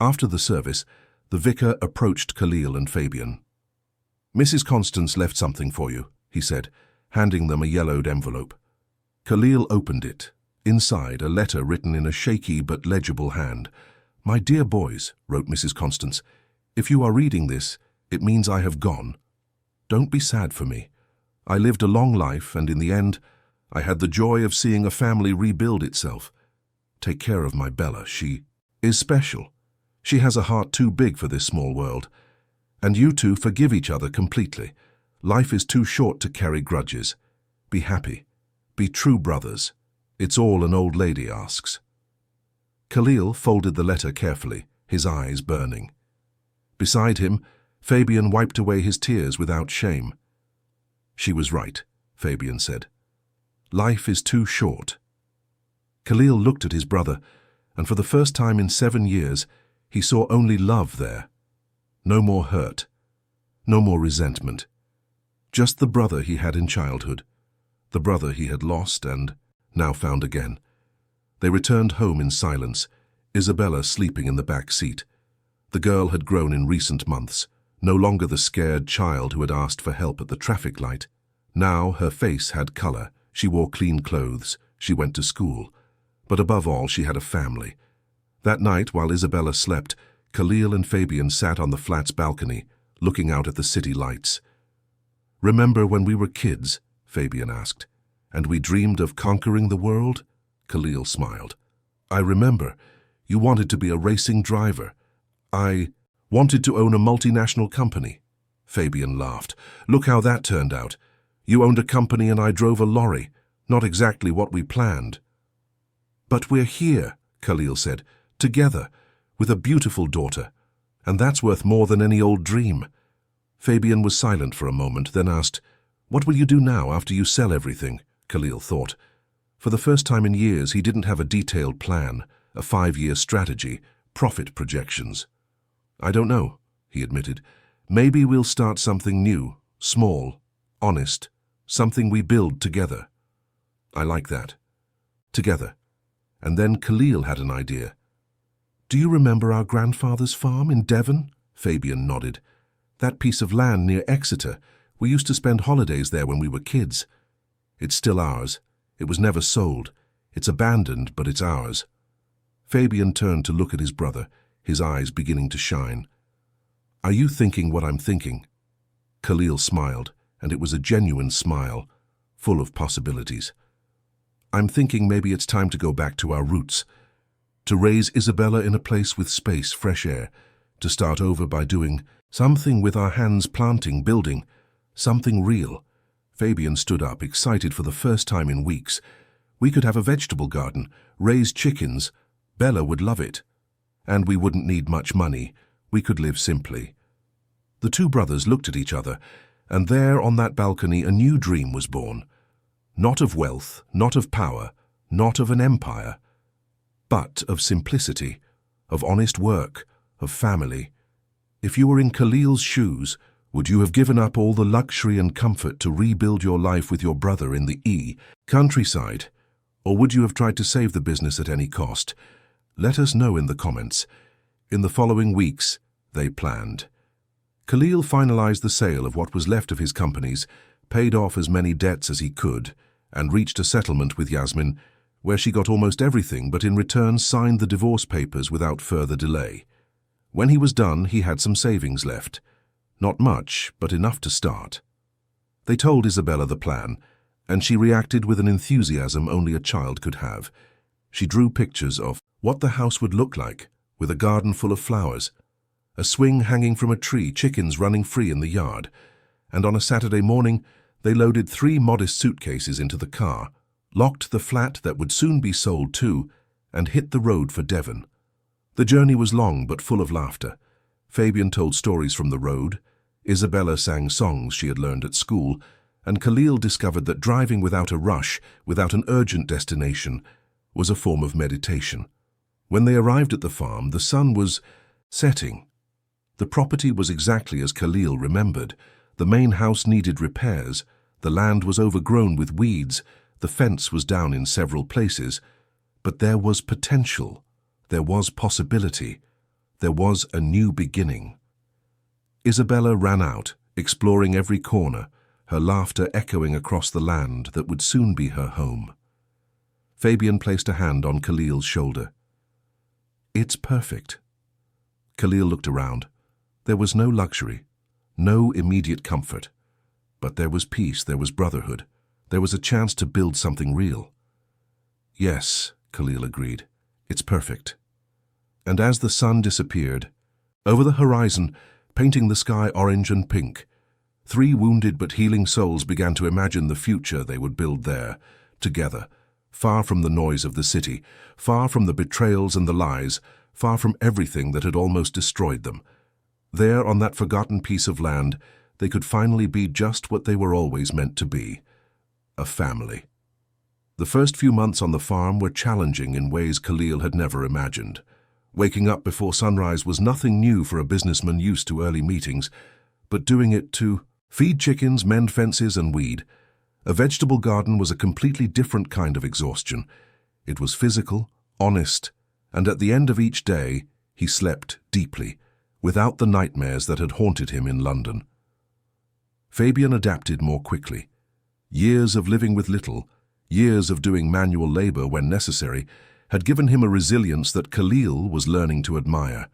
After the service, the vicar approached Khalil and Fabian. Mrs. Constance left something for you, he said, handing them a yellowed envelope. Khalil opened it. Inside, a letter written in a shaky but legible hand. My dear boys, wrote Mrs. Constance, if you are reading this, it means I have gone. Don't be sad for me. I lived a long life, and in the end, I had the joy of seeing a family rebuild itself. Take care of my Bella. She is special. She has a heart too big for this small world. And you two forgive each other completely. Life is too short to carry grudges. Be happy. Be true brothers. It's all an old lady asks. Khalil folded the letter carefully, his eyes burning. Beside him, Fabian wiped away his tears without shame. She was right, Fabian said. Life is too short. Khalil looked at his brother, and for the first time in 7 years, he saw only love there. No more hurt. No more resentment. Just the brother he had in childhood. The brother he had lost and now found again. They returned home in silence, Isabella sleeping in the back seat. The girl had grown in recent months, no longer the scared child who had asked for help at the traffic light. Now her face had color, she wore clean clothes, she went to school. But above all, she had a family. That night, while Isabella slept, Khalil and Fabian sat on the flat's balcony, looking out at the city lights. Remember when we were kids? Fabian asked. And we dreamed of conquering the world? Khalil smiled. I remember. You wanted to be a racing driver. I wanted to own a multinational company. Fabian laughed. Look how that turned out. You owned a company and I drove a lorry. Not exactly what we planned. But we're here, Khalil said, together, with a beautiful daughter. And that's worth more than any old dream. Fabian was silent for a moment, then asked, What will you do now after you sell everything? Khalil thought. For the first time in years, he didn't have a detailed plan, a 5-year strategy, profit projections. I don't know, he admitted. Maybe we'll start something new, small, honest, something we build together. I like that. Together. And then Khalil had an idea. Do you remember our grandfather's farm in Devon? Fabian nodded. That piece of land near Exeter. We used to spend holidays there when we were kids. It's still ours. It was never sold. It's abandoned, but it's ours. Fabian turned to look at his brother, his eyes beginning to shine. Are you thinking what I'm thinking? Khalil smiled, and it was a genuine smile, full of possibilities. I'm thinking maybe it's time to go back to our roots, to raise Isabella in a place with space, fresh air, to start over by doing something with our hands, planting, building, something real. Fabian stood up, excited for the first time in weeks. We could have a vegetable garden, raise chickens. Bella would love it. And we wouldn't need much money. We could live simply. The two brothers looked at each other, and there on that balcony a new dream was born. Not of wealth, not of power, not of an empire, but of simplicity, of honest work, of family. If you were in Khalil's shoes, would you have given up all the luxury and comfort to rebuild your life with your brother in the countryside? Or would you have tried to save the business at any cost? Let us know in the comments. In the following weeks, they planned. Khalil finalized the sale of what was left of his companies, paid off as many debts as he could, and reached a settlement with Yasmin, where she got almost everything but in return signed the divorce papers without further delay. When he was done, he had some savings left. Not much, but enough to start. They told Isabella the plan, and she reacted with an enthusiasm only a child could have. She drew pictures of what the house would look like, with a garden full of flowers, a swing hanging from a tree, chickens running free in the yard, and on a Saturday morning, they loaded 3 modest suitcases into the car, locked the flat that would soon be sold too, and hit the road for Devon. The journey was long but full of laughter. Fabian told stories from the road, Isabella sang songs she had learned at school, and Khalil discovered that driving without a rush, without an urgent destination, was a form of meditation. When they arrived at the farm, the sun was setting. The property was exactly as Khalil remembered. The main house needed repairs, the land was overgrown with weeds, the fence was down in several places, but there was potential, there was possibility, there was a new beginning. Isabella ran out, exploring every corner, her laughter echoing across the land that would soon be her home. Fabian placed a hand on Khalil's shoulder. "It's perfect." Khalil looked around. There was no luxury, no immediate comfort, but there was peace, there was brotherhood, there was a chance to build something real. "Yes," Khalil agreed, "it's perfect." And as the sun disappeared, over the horizon, painting the sky orange and pink, 3 wounded but healing souls began to imagine the future they would build there, together, far from the noise of the city, far from the betrayals and the lies, far from everything that had almost destroyed them. There, on that forgotten piece of land, they could finally be just what they were always meant to be, a family. The first few months on the farm were challenging in ways Khalil had never imagined. Waking up before sunrise was nothing new for a businessman used to early meetings, but doing it to feed chickens, mend fences, and weed. A vegetable garden was a completely different kind of exhaustion. It was physical, honest, and at the end of each day, he slept deeply, without the nightmares that had haunted him in London. Fabian adapted more quickly. Years of living with little, years of doing manual labor when necessary, had given him a resilience that Khalil was learning to admire.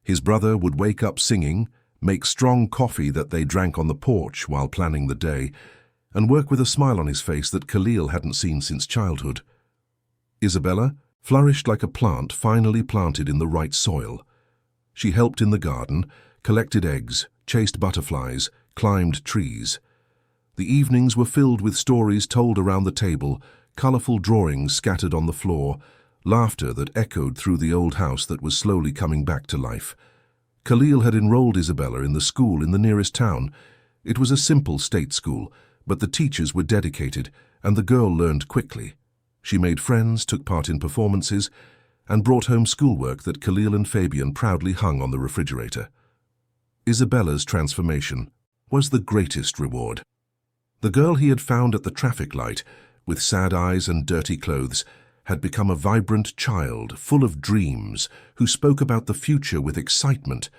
His brother would wake up singing, make strong coffee that they drank on the porch while planning the day, and work with a smile on his face that Khalil hadn't seen since childhood. Isabella flourished like a plant finally planted in the right soil. She helped in the garden, collected eggs, chased butterflies, climbed trees. The evenings were filled with stories told around the table, colorful drawings scattered on the floor, laughter that echoed through the old house that was slowly coming back to life. Khalil had enrolled Isabella in the school in the nearest town. It was a simple state school, but the teachers were dedicated, and the girl learned quickly. She made friends, took part in performances, and brought home schoolwork that Khalil and Fabian proudly hung on the refrigerator. Isabella's transformation was the greatest reward. The girl he had found at the traffic light, with sad eyes and dirty clothes, had become a vibrant child, full of dreams, who spoke about the future with excitement.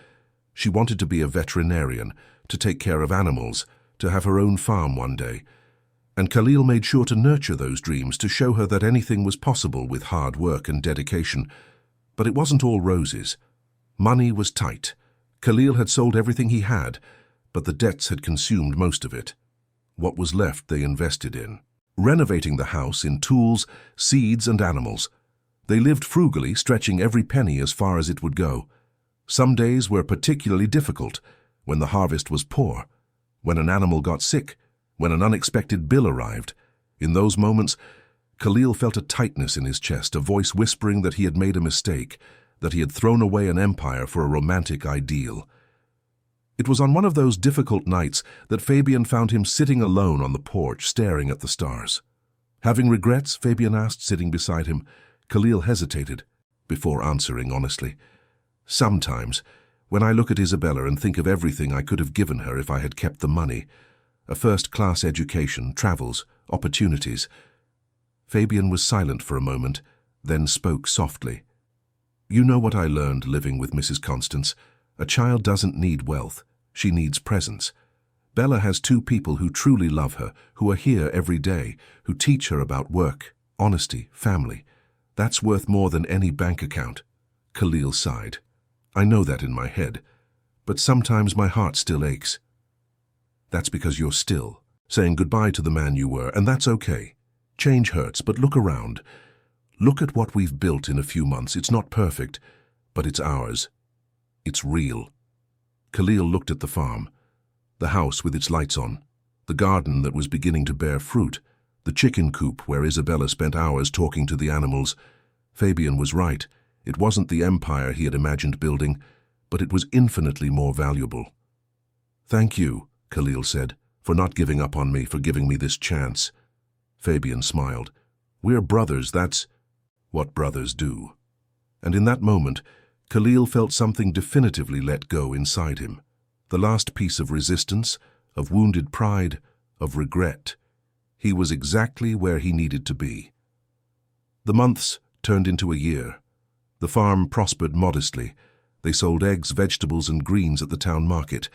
She wanted to be a veterinarian, to take care of animals, to have her own farm one day. And Khalil made sure to nurture those dreams, to show her that anything was possible with hard work and dedication. But it wasn't all roses. Money was tight. Khalil had sold everything he had, but the debts had consumed most of it. What was left they invested in, renovating the house in tools, seeds, and animals. They lived frugally, stretching every penny as far as it would go. Some days were particularly difficult, when the harvest was poor, when an animal got sick, when an unexpected bill arrived. In those moments, Khalil felt a tightness in his chest, a voice whispering that he had made a mistake, that he had thrown away an empire for a romantic ideal. It was on one of those difficult nights that Fabian found him sitting alone on the porch, staring at the stars. Having regrets? Fabian asked, sitting beside him. Khalil hesitated, before answering honestly. Sometimes, when I look at Isabella and think of everything I could have given her if I had kept the money. A first-class education, travels, opportunities. Fabian was silent for a moment, then spoke softly. You know what I learned living with Mrs. Constance. A child doesn't need wealth. She needs presence. Bella has two people who truly love her, who are here every day, who teach her about work, honesty, family. That's worth more than any bank account. Khalil sighed. I know that in my head, but sometimes my heart still aches. That's because you're still saying goodbye to the man you were, and that's okay. Change hurts, but look around. Look at what we've built in a few months. It's not perfect, but it's ours. It's real. Khalil looked at the farm, the house with its lights on, the garden that was beginning to bear fruit, the chicken coop where Isabella spent hours talking to the animals. Fabian was right. It wasn't the empire he had imagined building, but it was infinitely more valuable. Thank you, Khalil said, for not giving up on me, for giving me this chance. Fabian smiled. We're brothers, that's what brothers do. And in that moment, Khalil felt something definitively let go inside him. The last piece of resistance, of wounded pride, of regret. He was exactly where he needed to be. The months turned into a year. The farm prospered modestly. They sold eggs, vegetables, and greens at the town market.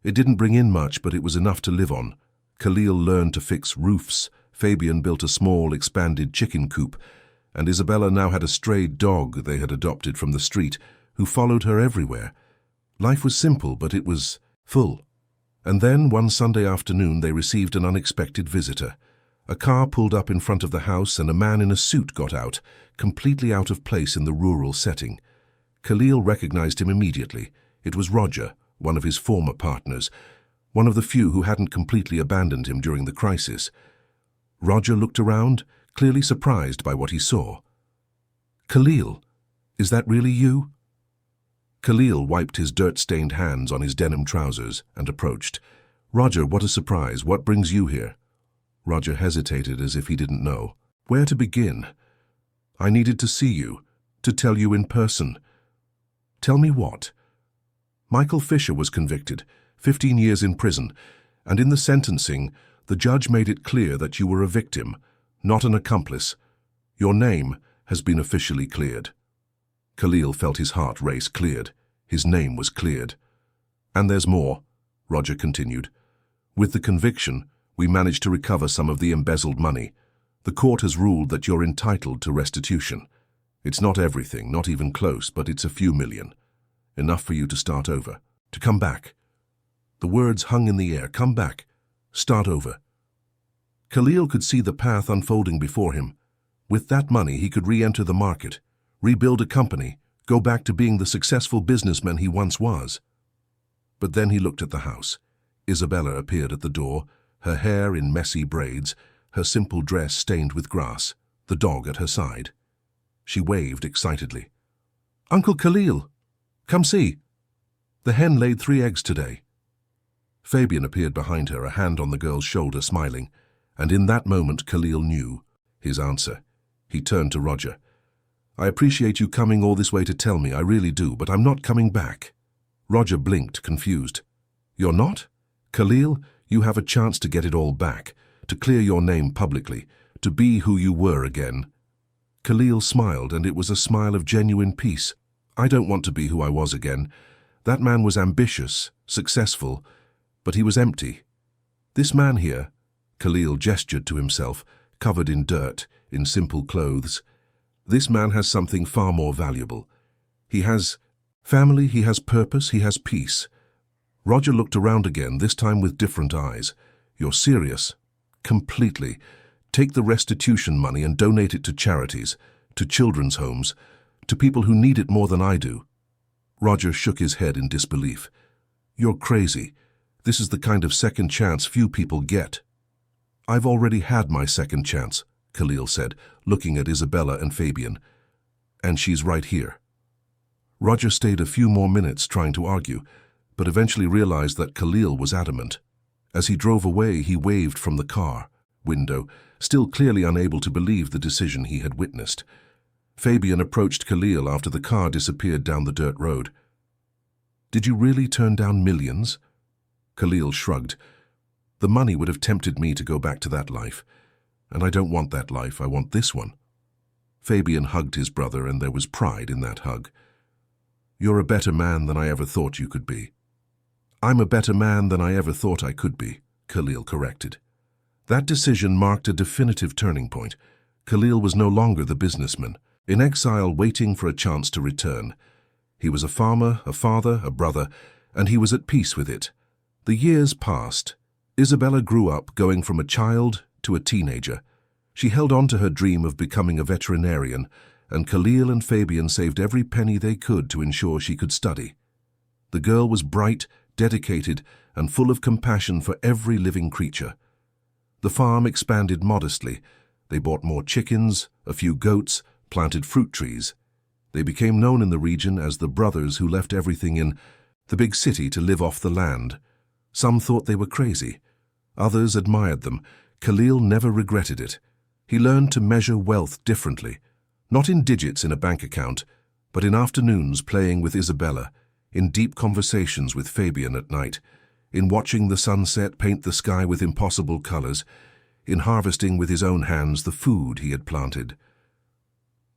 It didn't bring in much, but it was enough to live on. Khalil learned to fix roofs. Fabian built a small, expanded chicken coop, and Isabella now had a stray dog they had adopted from the street, who followed her everywhere. Life was simple, but it was full. And then, one Sunday afternoon, they received an unexpected visitor. A car pulled up in front of the house, and a man in a suit got out, completely out of place in the rural setting. Khalil recognized him immediately. It was Roger, one of his former partners, one of the few who hadn't completely abandoned him during the crisis. Roger looked around, clearly surprised by what he saw. Khalil, is that really you? Khalil wiped his dirt-stained hands on his denim trousers and approached. Roger, what a surprise. What brings you here? Roger hesitated as if he didn't know. Where to begin? I needed to see you, to tell you in person. Tell me what? Michael Fisher was convicted, 15 years in prison, and in the sentencing, the judge made it clear that you were a victim, not an accomplice. Your name has been officially cleared. Khalil felt his heart race. Cleared. His name was cleared. And there's more, Roger continued. With the conviction, we managed to recover some of the embezzled money. The court has ruled that you're entitled to restitution. It's not everything, not even close, but it's a few million. Enough for you to start over, to come back. The words hung in the air. Come back. Start over. Khalil could see the path unfolding before him. With that money, he could re-enter the market, rebuild a company, go back to being the successful businessman he once was. But then he looked at the house. Isabella appeared at the door, her hair in messy braids, her simple dress stained with grass, the dog at her side. She waved excitedly. Uncle Khalil, come see. The hen laid 3 eggs today. Fabian appeared behind her, a hand on the girl's shoulder, smiling, and in that moment Khalil knew his answer. He turned to Roger. I appreciate you coming all this way to tell me, I really do, but I'm not coming back. Roger blinked, confused. You're not? Khalil, you have a chance to get it all back, to clear your name publicly, to be who you were again. Khalil smiled, and it was a smile of genuine peace. I don't want to be who I was again. That man was ambitious, successful, but he was empty. This man here, Khalil gestured to himself, covered in dirt, in simple clothes. This man has something far more valuable. He has family, he has purpose, he has peace. Roger looked around again, this time with different eyes. You're serious? Completely. Take the restitution money and donate it to charities, to children's homes, to people who need it more than I do. Roger shook his head in disbelief. You're crazy. This is the kind of second chance few people get. I've already had my second chance, Khalil said, looking at Isabella and Fabian. And she's right here. Roger stayed a few more minutes trying to argue, but eventually realized that Khalil was adamant. As he drove away, he waved from the car. window, still clearly unable to believe the decision he had witnessed. Fabian approached Khalil after the car disappeared down the dirt road. "Did you really turn down millions?" Khalil shrugged. "The money would have tempted me to go back to that life. And I don't want that life, I want this one." Fabian hugged his brother, and there was pride in that hug. "You're a better man than I ever thought you could be." "I'm a better man than I ever thought I could be," Khalil corrected. That decision marked a definitive turning point. Khalil was no longer the businessman, in exile waiting for a chance to return. He was a farmer, a father, a brother, and he was at peace with it. The years passed. Isabella grew up, going from a child to a teenager. She held on to her dream of becoming a veterinarian, and Khalil and Fabian saved every penny they could to ensure she could study. The girl was bright, dedicated, and full of compassion for every living creature. The farm expanded modestly. They bought more chickens, a few goats, planted fruit trees. They became known in the region as the brothers who left everything in the big city to live off the land. Some thought they were crazy. Others admired them. Khalil never regretted it. He learned to measure wealth differently, not in digits in a bank account, but in afternoons playing with Isabella, in deep conversations with Fabian at night, in watching the sunset paint the sky with impossible colors, in harvesting with his own hands the food he had planted.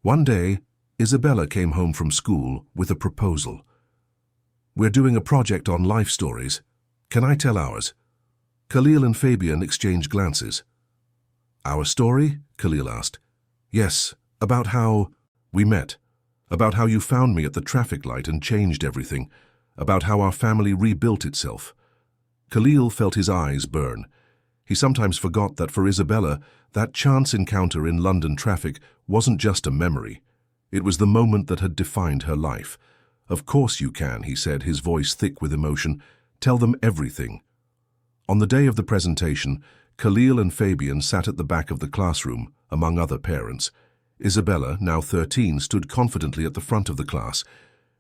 One day, Isabella came home from school with a proposal. "We're doing a project on life stories. Can I tell ours?" Khalil and Fabian exchanged glances. "Our story?" Khalil asked. "Yes, about how we met. About how you found me at the traffic light and changed everything. About how our family rebuilt itself." Khalil felt his eyes burn. He sometimes forgot that for Isabella, that chance encounter in London traffic wasn't just a memory. It was the moment that had defined her life. "Of course you can," he said, his voice thick with emotion. "Tell them everything." On the day of the presentation, Khalil and Fabian sat at the back of the classroom, among other parents. Isabella, now 13, stood confidently at the front of the class.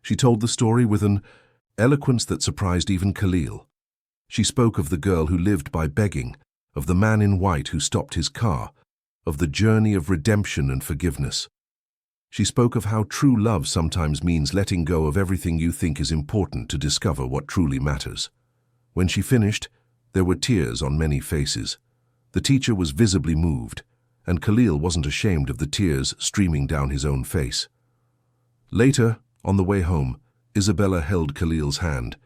She told the story with an eloquence that surprised even Khalil. She spoke of the girl who lived by begging, of the man in white who stopped his car, of the journey of redemption and forgiveness. She spoke of how true love sometimes means letting go of everything you think is important to discover what truly matters. When she finished, there were tears on many faces. The teacher was visibly moved, and Khalil wasn't ashamed of the tears streaming down his own face. Later, on the way home, Isabella held Khalil's hand.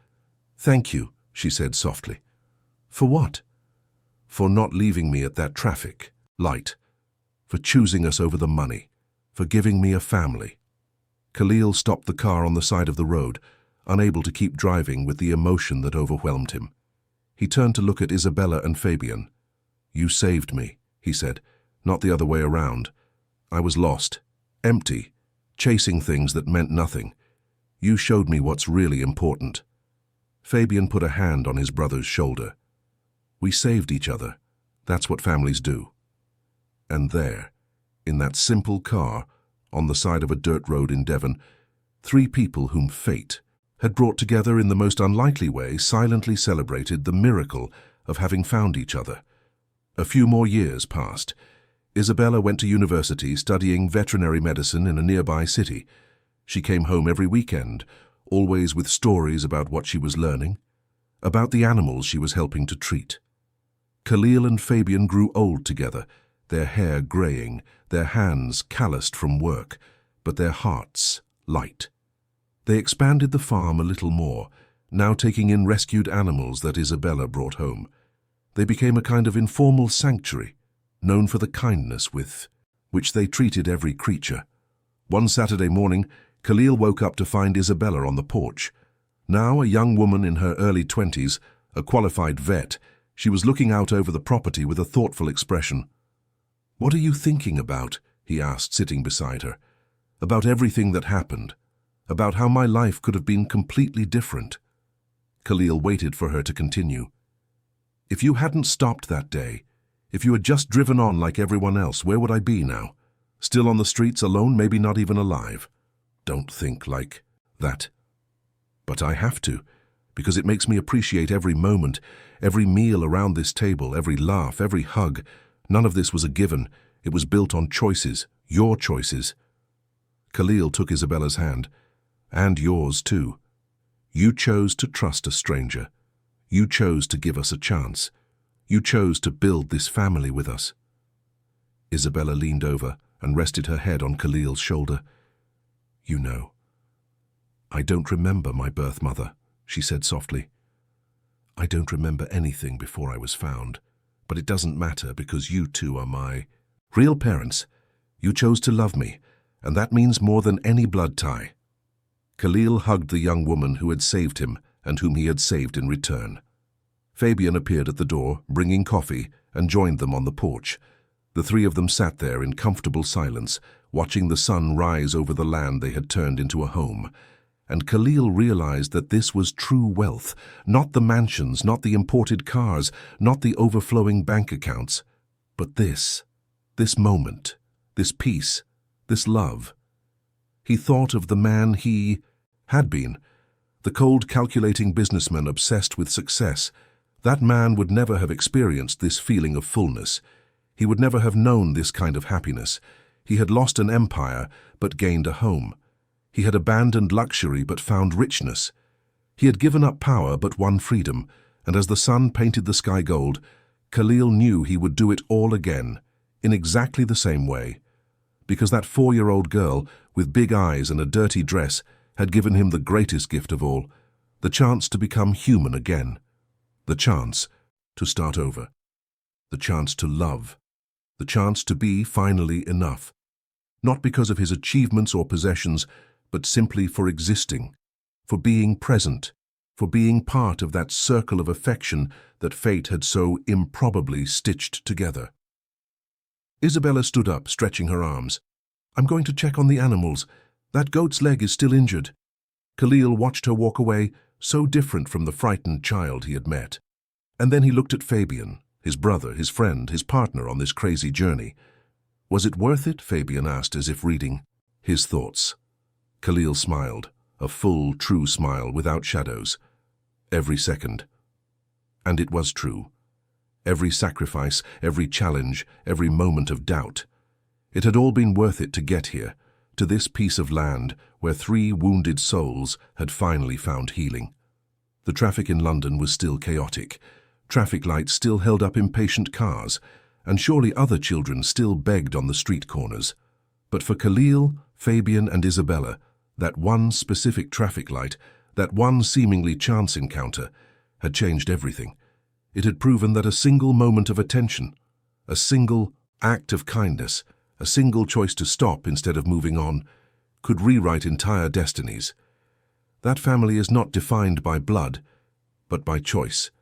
"Thank you," she said softly. "For what?" "For not leaving me at that traffic light, for choosing us over the money, for giving me a family." Khalil stopped the car on the side of the road, unable to keep driving with the emotion that overwhelmed him. He turned to look at Isabella and Fabian. "You saved me," he said, "not the other way around. I was lost, empty, chasing things that meant nothing. You showed me what's really important." Fabian put a hand on his brother's shoulder. "We saved each other. That's what families do." And there, in that simple car, on the side of a dirt road in Devon, three people whom fate had brought together in the most unlikely way silently celebrated the miracle of having found each other. A few more years passed. Isabella went to university studying veterinary medicine in a nearby city. She came home every weekend, always with stories about what she was learning, about the animals she was helping to treat. Khalil and Fabian grew old together, their hair graying, their hands calloused from work, but their hearts light. They expanded the farm a little more, now taking in rescued animals that Isabella brought home. They became a kind of informal sanctuary, known for the kindness with which they treated every creature. One Saturday morning, Khalil woke up to find Isabella on the porch. Now a young woman in her early 20s, a qualified vet, she was looking out over the property with a thoughtful expression. "What are you thinking about?" he asked, sitting beside her. "About everything that happened. About how my life could have been completely different." Khalil waited for her to continue. "If you hadn't stopped that day, if you had just driven on like everyone else, where would I be now? Still on the streets alone, maybe not even alive." "Don't think like that." "But I have to, because it makes me appreciate every moment, every meal around this table, every laugh, every hug. None of this was a given. It was built on choices, your choices. Khalil took Isabella's hand, and yours too. You chose to trust a stranger. You chose to give us a chance. You chose to build this family with us. Isabella leaned over and rested her head on Khalil's shoulder. You know, I don't remember my birth mother, she said softly. I don't remember anything before I was found, but it doesn't matter because you two are my real parents. You chose to love me, and that means more than any blood tie. Khalil hugged the young woman who had saved him and whom he had saved in return. Fabian appeared at the door, bringing coffee, and joined them on the porch. The three of them sat there in comfortable silence, watching the sun rise over the land they had turned into a home. And Khalil realized that this was true wealth, not the mansions, not the imported cars, not the overflowing bank accounts, but this moment, this peace, this love. He thought of the man he had been, the cold, calculating businessman obsessed with success. That man would never have experienced this feeling of fullness. He would never have known this kind of happiness. He had lost an empire, but gained a home. He had abandoned luxury, but found richness. He had given up power, but won freedom, and as the sun painted the sky gold, Khalil knew he would do it all again, in exactly the same way. Because that 4-year-old girl, with big eyes and a dirty dress, had given him the greatest gift of all, the chance to become human again. The chance to start over. The chance to love. The chance to be finally enough. Not because of his achievements or possessions, but simply for existing, for being present, for being part of that circle of affection that fate had so improbably stitched together. Isabella stood up, stretching her arms. I'm going to check on the animals. That goat's leg is still injured. Khalil watched her walk away, so different from the frightened child he had met. And then he looked at Fabian, his brother, his friend, his partner on this crazy journey. Was it worth it? Fabian asked, as if reading his thoughts. Khalil smiled, a full, true smile without shadows. Every second. And it was true. Every sacrifice, every challenge, every moment of doubt. It had all been worth it to get here, to this piece of land where 3 wounded souls had finally found healing. The traffic in London was still chaotic. Traffic lights still held up impatient cars, and surely other children still begged on the street corners. But for Khalil, Fabian, and Isabella, that one specific traffic light, that one seemingly chance encounter, had changed everything. It had proven that a single moment of attention, a single act of kindness, a single choice to stop instead of moving on, could rewrite entire destinies. That family is not defined by blood, but by choice.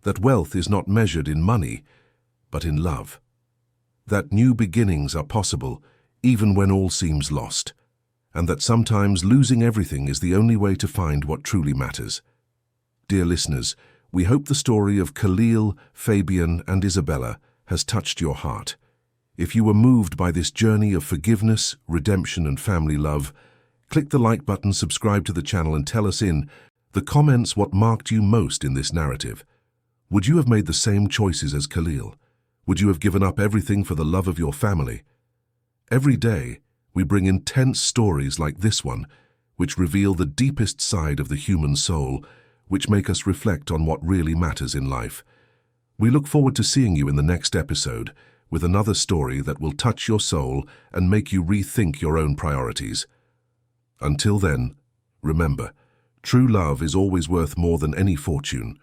That wealth is not measured in money, but in love. That new beginnings are possible, even when all seems lost. And that sometimes losing everything is the only way to find what truly matters. Dear listeners, we hope the story of Khalil, Fabian, and Isabella has touched your heart. If you were moved by this journey of forgiveness, redemption, and family love, click the like button, subscribe to the channel, and tell us in the comments what marked you most in this narrative. Would you have made the same choices as Khalil? Would you have given up everything for the love of your family? Every day, we bring intense stories like this one, which reveal the deepest side of the human soul, which make us reflect on what really matters in life. We look forward to seeing you in the next episode with another story that will touch your soul and make you rethink your own priorities. Until then, remember, true love is always worth more than any fortune.